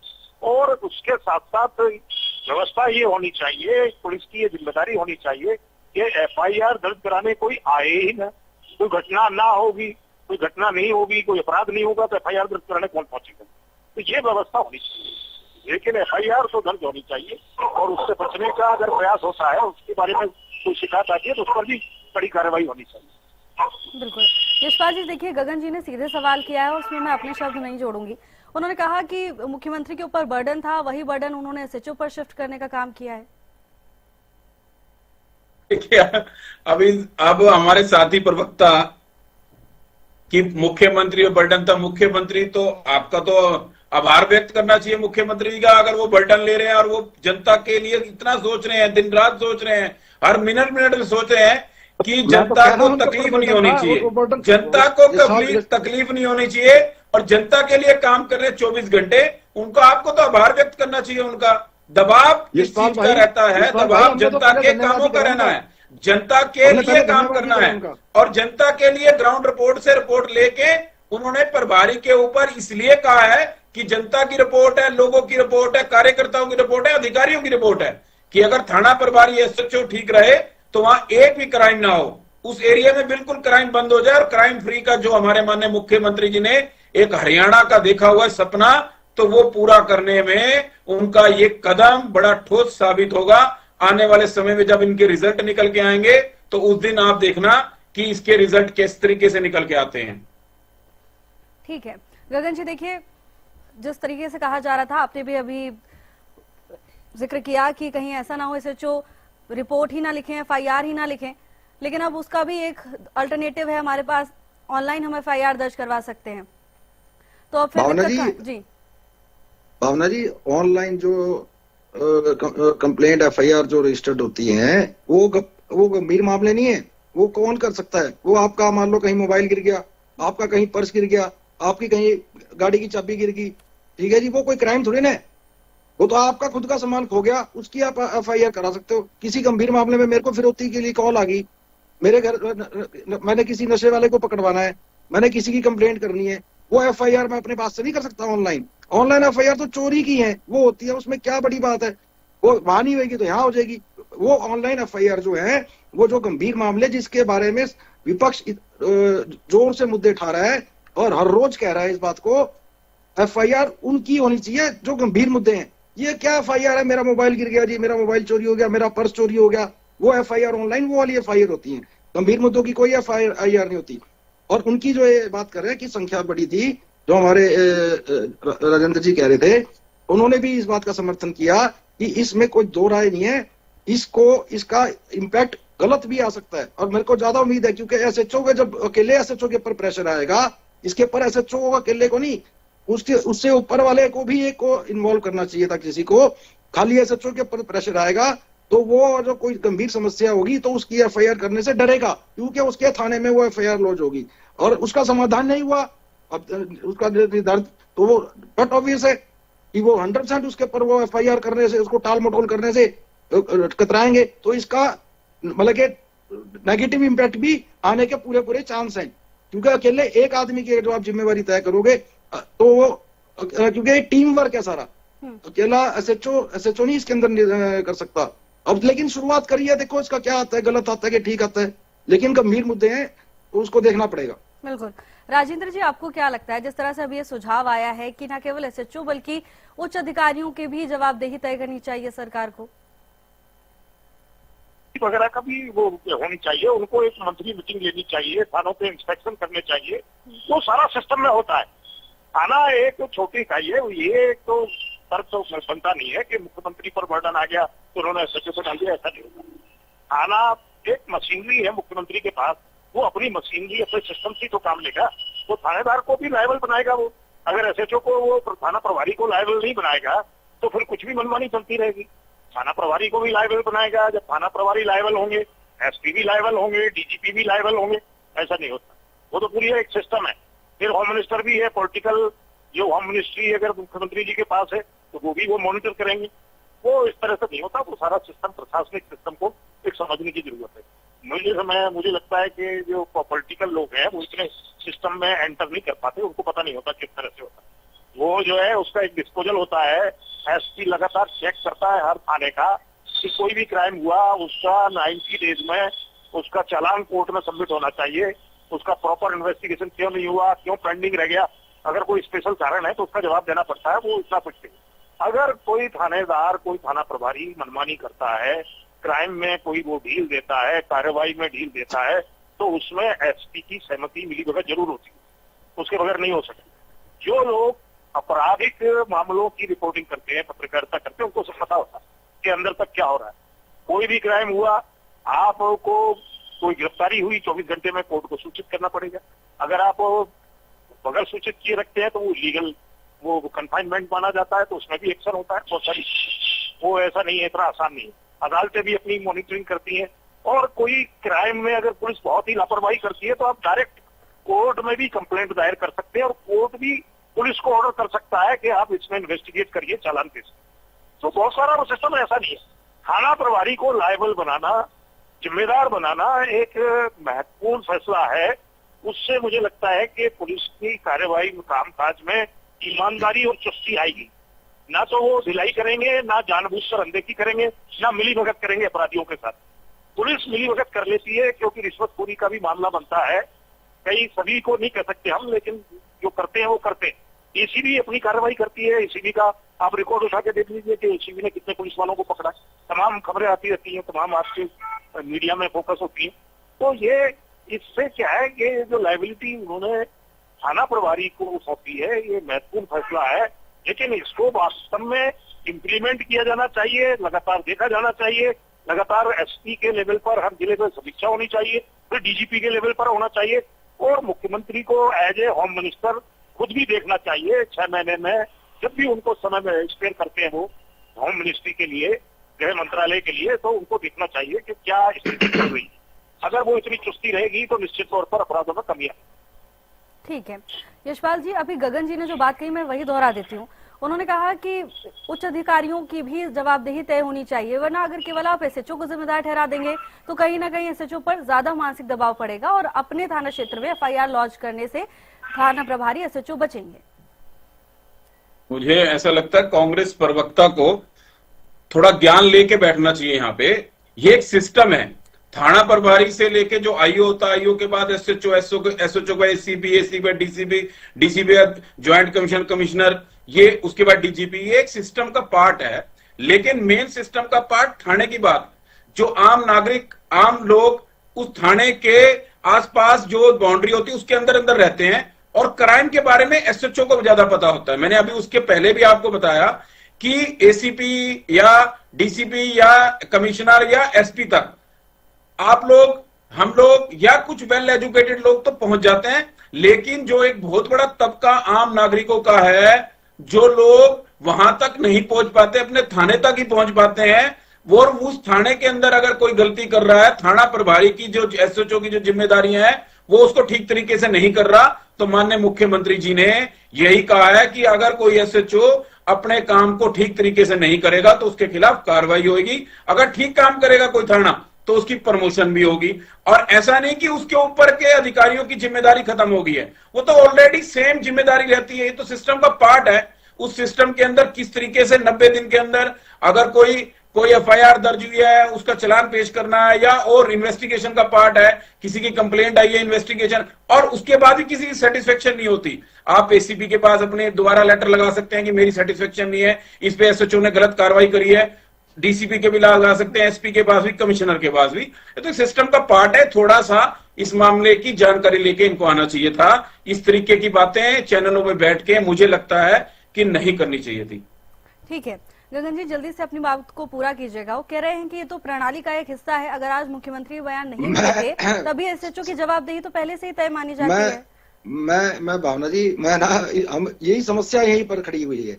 और उसके साथ साथ व्यवस्था ये होनी चाहिए, पुलिस की ये जिम्मेदारी होनी चाहिए कि FIR दर्ज कराने कोई आए ही ना। कोई घटना ना होगी, कोई घटना नहीं होगी, कोई अपराध नहीं होगा तो FIR दर्ज कराने कौन पहुंचेगा। तो ये व्यवस्था होनी चाहिए, लेकिन FIR तो दर्ज होनी चाहिए, और उससे बचने का अगर प्रयास होता है, उसके बारे में कोई शिकायत आती है तो उस पर भी कड़ी कार्रवाई होनी चाहिए। बिल्कुल यशपाल जी, देखिए गगन जी ने सीधे सवाल किया है, उसमें मैं अपने शब्द नहीं जोड़ूंगी। उन्होंने कहा कि मुख्यमंत्री के ऊपर बर्डन था, वही बर्डन उन्होंने SHO पर शिफ्ट करने का काम किया है। अब हमारे साथी प्रवक्ता कि मुख्यमंत्री और बर्डन था, मुख्यमंत्री तो आपका तो आभार व्यक्त करना चाहिए मुख्यमंत्री जी का, अगर वो बर्डन ले रहे हैं और वो जनता के लिए इतना सोच रहे हैं, दिन रात सोच रहे हैं, हर मिनट मिनट में सोच रहे हैं कि जनता को तकलीफ नहीं होनी चाहिए, जनता को तकलीफ नहीं होनी चाहिए, और जनता के लिए काम कर रहे 24 घंटे। उनको, आपको तो आभार व्यक्त करना चाहिए। उनका दबाव इस चीज का रहता है, दबाव जनता के कामों का रहना है, जनता के लिए काम करना है, और जनता के लिए ग्राउंड रिपोर्ट से रिपोर्ट लेके उन्होंने प्रभारी के ऊपर इसलिए कहा है कि जनता की रिपोर्ट है, लोगों की रिपोर्ट है, कार्यकर्ताओं की रिपोर्ट है, अधिकारियों की रिपोर्ट है कि अगर थाना प्रभारी एसएचओ ठीक रहे तो वहां एक भी क्राइम ना हो, उस एरिया में बिल्कुल क्राइम बंद हो जाए, और क्राइम फ्री का जो हमारे माननीय मुख्यमंत्री जी ने एक हरियाणा का देखा हुआ सपना, तो वो पूरा करने में उनका ये कदम बड़ा ठोस साबित होगा। आने वाले समय में जब इनके रिजल्ट निकल के आएंगे तो उस दिन आप देखना कि इसके रिजल्ट किस तरीके से निकल के आते हैं। ठीक है गगन जी, देखिए जिस तरीके से कहा जा रहा था, आपने भी अभी जिक्र किया कि कहीं ऐसा ना हो एसएचओ रिपोर्ट ही ना लिखें, एफआईआर ही ना लिखें, लेकिन अब उसका भी एक अल्टरनेटिव है हमारे पास, ऑनलाइन हम एफआईआर दर्ज करवा सकते हैं। तो अब फिर भावना जी ऑनलाइन जो कंप्लेंट एफआईआर जो रजिस्टर्ड होती हैं वो गंभीर मामले नहीं है। वो कौन कर सकता है? वो आपका मान लो कहीं मोबाइल गिर गया, आपका कहीं पर्स गिर गया, आपकी कहीं गाड़ी की चाबी गिर गई, ठीक है जी, वो कोई क्राइम थोड़ी ना है, वो तो आपका खुद का सामान खो गया, उसकी आप एफआईआर करा सकते हो। किसी गंभीर मामले में मेरे को फिरौती के लिए कॉल आ गई, मेरे घर मैंने किसी नशे वाले को पकड़वाना है, मैंने किसी की कंप्लेंट करनी है, वो एफआईआर मैं अपने पास से नहीं कर सकता ऑनलाइन। ऑनलाइन एफआईआर तो चोरी की है, वो होती है, उसमें क्या बड़ी बात है, वो वहां नहीं होगी तो यहाँ हो जाएगी। वो ऑनलाइन एफआईआर जो है, वो जो गंभीर मामले जिसके बारे में विपक्ष जोर से मुद्दे उठा रहा है और हर रोज कह रहा है इस बात को, एफआईआर उनकी होनी चाहिए जो गंभीर मुद्दे हैं। ये क्या एफआईआर है, मेरा मोबाइल गिर गया जी, मेरा मोबाइल चोरी हो गया, मेरा पर्स चोरी हो गया, वो एफआईआर ऑनलाइन वो वाली एफआईआर होती है, गंभीर मुद्दों की कोई एफआईआर नहीं होती। और उनकी जो ये बात कर रहे हैं कि संख्या बड़ी थी, जो हमारे राजेंद्र जी कह रहे थे, उन्होंने भी इस बात का समर्थन किया कि इसमें कोई दो राय नहीं है, इसका इम्पैक्ट गलत भी आ सकता है। और मेरे को ज्यादा उम्मीद है क्योंकि एसएचओ के जब अकेले एसएचओ के ऊपर प्रेशर आएगा, इसके ऊपर एसएचओ को अकेले को नहीं, उससे ऊपर वाले को भी एक को इन्वॉल्व करना चाहिए था किसी को। खाली एसएचओ के ऊपर प्रेशर आएगा तो वो जो कोई गंभीर समस्या होगी तो उसकी एफआईआर करने से डरेगा, क्योंकि उसके थाने में वो एफआईआर लॉन्च होगी और उसका समाधान नहीं हुआ, अब उसका निर्धारित, तो वो बट ऑब्वियस है कि वो 100% उसके ऊपर वो एफआईआर करने से, उसको टाल मटोल करने से कतराएंगे। तो इसका मतलब कि नेगेटिव इंपैक्ट भी आने के पूरे चांस हैं, क्योंकि अकेले एक आदमी की जो आप जिम्मेवारी तय करोगे तो वो, क्योंकि टीम वर्क है सारा, अकेला एसएचओ नहीं इसके अंदर कर सकता। अब लेकिन शुरुआत करिए, देखो इसका क्या आता है, गलत आता है कि ठीक आता है, लेकिन गंभीर मुद्दे हैं तो उसको देखना पड़ेगा। बिल्कुल। राजेंद्र जी, आपको क्या लगता है, जिस तरह से अभी ये सुझाव आया है कि न केवल एसएचओ बल्कि उच्च अधिकारियों की भी जवाबदेही तय करनी चाहिए सरकार को, वगैरह का भी वो होनी चाहिए, उनको एक मंथली मीटिंग लेनी चाहिए, थानों पे इंस्पेक्शन करने चाहिए, वो सारा सिस्टम में होता है। थाना एक छोटी इकाई है, ये एक तो तर्क तो बनता नहीं है कि मुख्यमंत्री पर बर्डन आ गया तो उन्होंने एसएचओ को डाल दिया, ऐसा नहीं होता। थाना एक मशीनरी है मुख्यमंत्री के पास, वो अपनी मशीनरी अपने सिस्टम से तो काम लेगा, वो थानेदार को भी लायबल बनाएगा। वो अगर एसएचओ को, वो थाना प्रभारी को लायबल नहीं बनाएगा तो फिर कुछ भी मनमानी चलती रहेगी। थाना प्रभारी को भी लायबल बनाएगा, जब थाना प्रभारी लायबल होंगे, एसपी भी लायबल होंगे, डीजीपी भी लायबल होंगे, ऐसा नहीं होता। वो तो पूरी एक सिस्टम है। फिर होम मिनिस्टर भी है, पॉलिटिकल जो होम मिनिस्ट्री अगर मुख्यमंत्री जी के पास है तो वो भी वो मॉनिटर करेंगे। वो इस तरह से नहीं होता, वो सारा सिस्टम, प्रशासनिक सिस्टम को एक समझने की जरूरत है। मुझे लगता है कि जो पॉलिटिकल लोग हैं वो इतने सिस्टम में एंटर नहीं कर पाते, उनको पता नहीं होता किस तरह से होता है। वो जो है उसका एक डिस्पोजल होता है, एसपी लगातार चेक करता है हर थाने का कि कोई भी क्राइम हुआ उसका 90 डेज में उसका चालान कोर्ट में सबमिट होना चाहिए, उसका प्रॉपर इन्वेस्टिगेशन क्यों नहीं हुआ, क्यों पेंडिंग रह गया, अगर कोई स्पेशल कारण है तो उसका जवाब देना पड़ता है। वो इतना कुछ नहीं। अगर कोई थानेदार, कोई थाना प्रभारी मनमानी करता है, क्राइम में कोई वो ढील देता है, कार्रवाई में ढील देता है, तो उसमें एसपी की सहमति मिली बगैर जरूर होती है, उसके बगैर नहीं हो सकती। जो लोग आपराधिक मामलों की रिपोर्टिंग करते हैं, पत्रकारिता करते हैं, उनको सब पता होता है कि अंदर तक क्या हो रहा है। कोई भी क्राइम हुआ, आपको कोई गिरफ्तारी हुई 24 घंटे में कोर्ट को सूचित करना पड़ेगा। अगर आप बगैर सूचित किए रखते हैं तो वो लीगल वो कंफाइनमेंट माना जाता है तो उसमें भी एक्शन होता है बहुत सारी। वो ऐसा नहीं है, इतना आसान नहीं है। अदालतें भी अपनी मॉनिटरिंग करती हैं, और कोई क्राइम में अगर पुलिस बहुत ही लापरवाही करती है तो आप डायरेक्ट कोर्ट में भी कंप्लेंट दायर कर सकते हैं, और कोर्ट भी पुलिस को ऑर्डर कर सकता है कि आप इसमें इन्वेस्टिगेट करिए, चालान पेश। तो बहुत सारा वो सिस्टम ऐसा नहीं है। थाना प्रभारी को लायबल बनाना, जिम्मेदार बनाना एक महत्वपूर्ण फैसला है। उससे मुझे लगता है कि पुलिस की कार्यवाही में, कामकाज में ईमानदारी और चुस्ती आएगी। ना तो वो ढिलाई करेंगे, ना जानबूझकर अनदेखी करेंगे, ना मिलीभगत करेंगे अपराधियों के साथ। पुलिस मिलीभगत कर लेती है क्योंकि रिश्वतखोरी का भी मामला बनता है। कई सभी को नहीं कह सकते हम, लेकिन जो करते हैं वो करते हैं। एसीबी अपनी कार्रवाई करती है। एसीबी का आप रिकॉर्ड उठा के देख लीजिए कि एसीबी ने कितने पुलिस वालों को पकड़ा। तमाम खबरें आती रहती हैं, तमाम आपके मीडिया में फोकस होती है। तो ये इससे क्या है कि जो लायबिलिटी उन्होंने थाना प्रभारी को सौंपी है, ये महत्वपूर्ण फैसला है, लेकिन इसको वास्तव में इम्प्लीमेंट किया जाना चाहिए, लगातार देखा जाना चाहिए। लगातार एसपी के लेवल पर हर जिले में समीक्षा होनी चाहिए, फिर डीजीपी के लेवल पर होना चाहिए, और मुख्यमंत्री को एज ए होम मिनिस्टर खुद भी देखना चाहिए 6 महीने में, जब भी उनको समय में स्पेयर करते हैं वो होम मिनिस्ट्री के लिए, गृह मंत्रालय के लिए, तो उनको देखना चाहिए कि क्या स्थिति चल रही है। अगर वो इतनी चुस्ती रहेगी तो निश्चित तौर पर अपराधों में कमी आएगी। ठीक है यशपाल जी, अभी गगन जी ने जो बात कही मैं वही दोहरा देती हूँ। उन्होंने कहा कि उच्च अधिकारियों की भी जवाबदेही तय होनी चाहिए, वरना अगर केवल आप एसएचओ को जिम्मेदार ठहरा देंगे तो कहीं ना कहीं एसएचओ पर ज्यादा मानसिक दबाव पड़ेगा और अपने थाना क्षेत्र में एफआईआर लॉन्च करने से थाना प्रभारी एसएचओ बचेंगे। मुझे ऐसा लगता है कांग्रेस प्रवक्ता को थोड़ा ज्ञान लेके बैठना चाहिए। यहाँ पे ये एक सिस्टम है, थाना प्रभारी से लेके जो आईओ होता है, आईओ के बाद एसएचओ, एसएचओ के ACP, ACP DCP, DCP joint commissioner, commissioner, ये उसके बाद डीजीपी। ये एक सिस्टम का पार्ट है, लेकिन मेन सिस्टम का पार्ट थाने की बात, जो आम नागरिक, आम लोग उस थाने के आसपास जो बाउंड्री होती है उसके अंदर अंदर रहते हैं, और क्राइम के बारे में एसएचओ को ज्यादा पता होता है। मैंने अभी उसके पहले भी आपको बताया कि एसीपी या डीसीपी या कमिश्नर या एसपी तक आप लोग, हम लोग या कुछ वेल एजुकेटेड लोग तो पहुंच जाते हैं, लेकिन जो एक बहुत बड़ा तबका आम नागरिकों का है, जो लोग वहां तक नहीं पहुंच पाते, अपने थाने तक ही पहुंच पाते हैं, वो उस थाने के अंदर अगर कोई गलती कर रहा है, थाना प्रभारी की जो एसएचओ की जो जिम्मेदारियां हैं वो उसको ठीक तरीके से नहीं कर रहा, तो माननीय मुख्यमंत्री जी ने यही कहा है कि अगर कोई एसएचओ अपने काम को ठीक तरीके से नहीं करेगा तो उसके खिलाफ कार्रवाई होगी। अगर ठीक काम करेगा कोई थाना तो उसकी प्रमोशन भी होगी। और ऐसा नहीं कि उसके ऊपर के अधिकारियों की जिम्मेदारी खत्म हो गई है, वो तो ऑलरेडी सेम जिम्मेदारी रहती है। ये तो सिस्टम का पार्ट है। उस सिस्टम के अंदर किस तरीके से 90 दिन के अंदर अगर कोई एफआईआर दर्ज हुई है, उसका चालान पेश करना है, या और इन्वेस्टिगेशन का पार्ट है, किसी की कंप्लेंट आई है, इन्वेस्टिगेशन, और उसके बाद भी किसी की सेटिस्फेक्शन नहीं होती, आप एसीपी के पास अपने दोबारा लेटर लगा सकते हैं कि मेरी सेटिस्फेक्शन नहीं है, इस पे एसएचओ ने गलत कार्रवाई करी है। डीसीपी के भी लगा सकते हैं, एसपी के पास भी, कमिश्नर के पास भी। ये तो सिस्टम का पार्ट है। थोड़ा सा इस मामले की जानकारी लेके इनको आना चाहिए था। इस तरीके की बातें चैनलों में बैठ के मुझे लगता है कि नहीं करनी चाहिए थी। ठीक है गगन जी, जल्दी से अपनी बात को पूरा कीजिएगा। वो कह रहे हैं कि ये तो प्रणाली का एक हिस्सा है, अगर आज मुख्यमंत्री बयान नहीं देते तभी एसएचओ की जवाबदेही तो पहले से ही तय मानी जाती है। मैं भावना जी, मैं ना, हम यही समस्या यहीं पर खड़ी हुई है।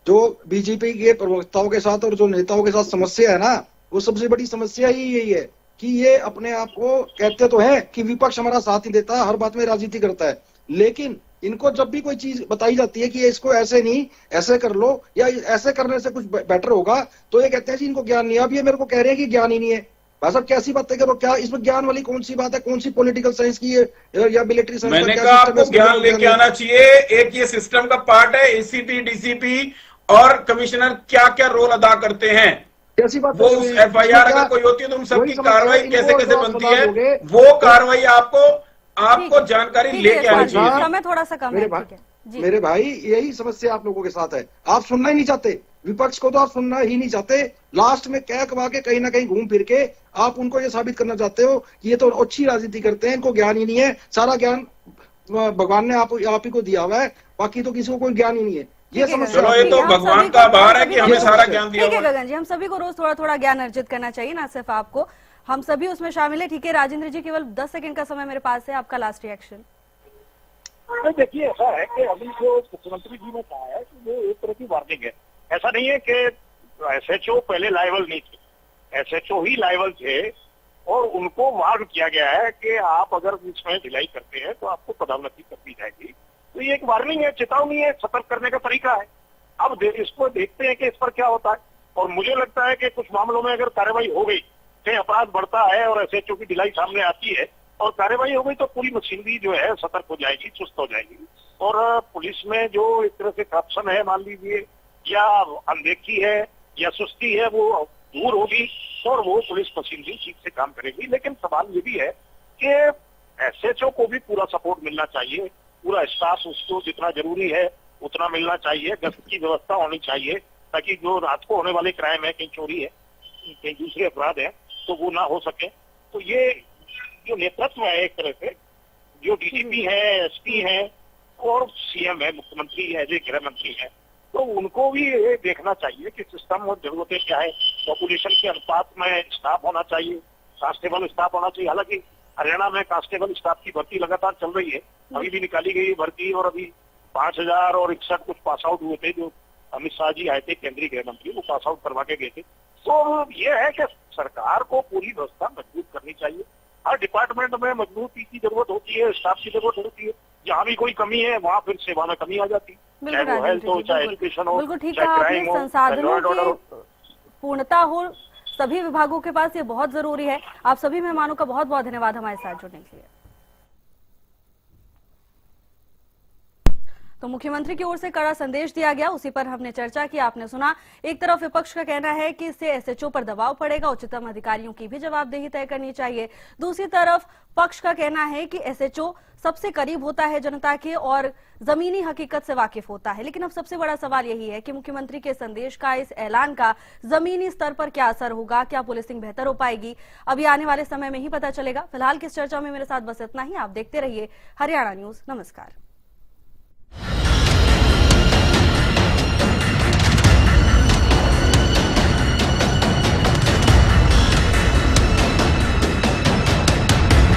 जो बीजेपी के प्रवक्ताओं के साथ और जो नेताओं के साथ समस्या है ना, वो सबसे बड़ी समस्या ही यही है कि ये अपने आप को कहते तो है कि विपक्ष हमारा साथ नहीं देता, हर बात में राजनीति करता है, लेकिन इनको जब भी कोई चीज बताई जाती है कि इसको ऐसे नहीं ऐसे कर लो या ऐसे करने से कुछ बेटर होगा, तो ये कहते हैं जी इनको ज्ञान नहीं है। अब ये मेरे को कह रहे हैं कि ज्ञान ही नहीं है। भाई साहब कैसी बातें करो, क्या इसमें ज्ञान वाली कौन सी बात है? कौन सी पॉलिटिकल साइंस की है या मिलिट्री साइंस? मैंने कहा आपको ज्ञान लेके आना चाहिए। एक ये सिस्टम का पार्ट है, एसीपी, डीसीपी और कमिश्नर क्या क्या रोल अदा करते हैं। कैसी बात वो उस एफआईआर अगर कोई होती है तो उन सबकी कार्रवाई कैसे कैसे बनती है, वो कार्रवाई आपको जानकारी लेके आनी चाहिए। समय थोड़ा सा कम है। मेरे भाई यही समस्या आप लोगों के साथ है, आप सुनना ही नहीं चाहते, विपक्ष को तो आप सुनना ही नहीं चाहते। लास्ट में कह कमा के कहीं ना कहीं घूम फिर के आप उनको ये साबित करना चाहते हो कि ये तो अच्छी राजनीति करते हैं, इनको ज्ञान ही नहीं है। सारा ज्ञान भगवान ने आप ही को दिया हुआ है, बाकी तो किसी को कोई ज्ञान ही नहीं है। ये समस्या, चलो ये तो भगवान का आभार है कि हमें सारा ज्ञान दिया। ठीक है गगन जी, हम सभी को रोज थोड़ा थोड़ा ज्ञान अर्जित करना चाहिए, ना सिर्फ आपको, हम सभी उसमें शामिल है। ठीक है राजेंद्र जी, केवल 10 सेकंड का समय मेरे पास है, आपका लास्ट रिएक्शन। तो देखिए ऐसा है कि अभी जो मुख्यमंत्री जी ने कहा है कि वो एक तरह की वार्निंग है। ऐसा नहीं है कि एसएचओ पहले लायबल नहीं थे, एसएचओ ही लायबल थे और उनको वार्न किया गया है कि आप अगर इसमें ढिलाई करते हैं तो आपको पदोन्नति कर दी जाएगी। तो ये एक वार्निंग है, चेतावनी है, सतर्क करने का तरीका है। अब इसको देखते हैं कि इस पर क्या होता है। और मुझे लगता है कि कुछ मामलों में अगर कार्रवाई हो गई, कहीं अपराध बढ़ता है और एसएचओ की ढिलाई सामने आती है और कार्रवाई हो गई, तो पूरी मशीनरी जो है सतर्क हो जाएगी, चुस्त हो जाएगी। और पुलिस में जो एक तरह से करप्शन है मान लीजिए, या अनदेखी है या सुस्ती है, वो दूर होगी और वो पुलिस मशीनरी ठीक से काम करेगी। लेकिन सवाल ये भी है कि एसएचओ को भी पूरा सपोर्ट मिलना चाहिए, पूरा स्टाफ उसको जितना जरूरी है उतना मिलना चाहिए, गश्त की व्यवस्था होनी चाहिए ताकि जो रात को होने वाले क्राइम है, कहीं चोरी है, कहीं दूसरे अपराध है, तो वो ना हो सके। तो ये जो नेतृत्व है एक तरह से, जो डीजीपी है, एसपी है और सीएम है, मुख्यमंत्री है, जो गृह मंत्री है, तो उनको भी ये देखना चाहिए कि सिस्टम और जरूरतें क्या है। पॉपुलेशन के अनुपात में स्टाफ होना चाहिए, कांस्टेबल स्टाफ होना चाहिए। हालांकि हरियाणा में कांस्टेबल स्टाफ की भर्ती लगातार चल रही है, अभी भी निकाली गई भर्ती और अभी 5061 कुछ पास आउट हुए थे। जो अमित शाह जी आए थे, केंद्रीय गृह मंत्री, वो पास आउट करवा के गए थे। तो ये है कि सरकार को पूरी व्यवस्था मजबूत करनी चाहिए। हर डिपार्टमेंट में मजबूती की जरूरत होती है, स्टाफ की जरूरत होती है। जहाँ भी कोई कमी है वहाँ फिर सेवा में कमी आ जाती है, चाहे वो हेल्थ हो, चाहे एजुकेशन हो, बिल्कुल ठीक चाहे कहा आपने। क्राइम हो, संसाधनों चाहे लॉ एंड की पूर्णता हो सभी विभागों के पास, ये बहुत जरूरी है। आप सभी मेहमानों का बहुत बहुत धन्यवाद हमारे साथ जुड़ने के लिए। तो मुख्यमंत्री की ओर से कड़ा संदेश दिया गया, उसी पर हमने चर्चा की। आपने सुना, एक तरफ विपक्ष का कहना है कि इससे एसएचओ पर दबाव पड़ेगा, उच्चतम अधिकारियों की भी जवाबदेही तय करनी चाहिए। दूसरी तरफ पक्ष का कहना है कि एसएचओ सबसे करीब होता है जनता के और जमीनी हकीकत से वाकिफ होता है। लेकिन अब सबसे बड़ा सवाल यही है कि मुख्यमंत्री के संदेश का, इस ऐलान का जमीनी स्तर पर क्या असर होगा, क्या पुलिसिंग बेहतर हो पाएगी, अभी आने वाले समय में ही पता चलेगा। फिलहाल की इस चर्चा में मेरे साथ बस इतना ही। आप देखते रहिए हरियाणा न्यूज। नमस्कार।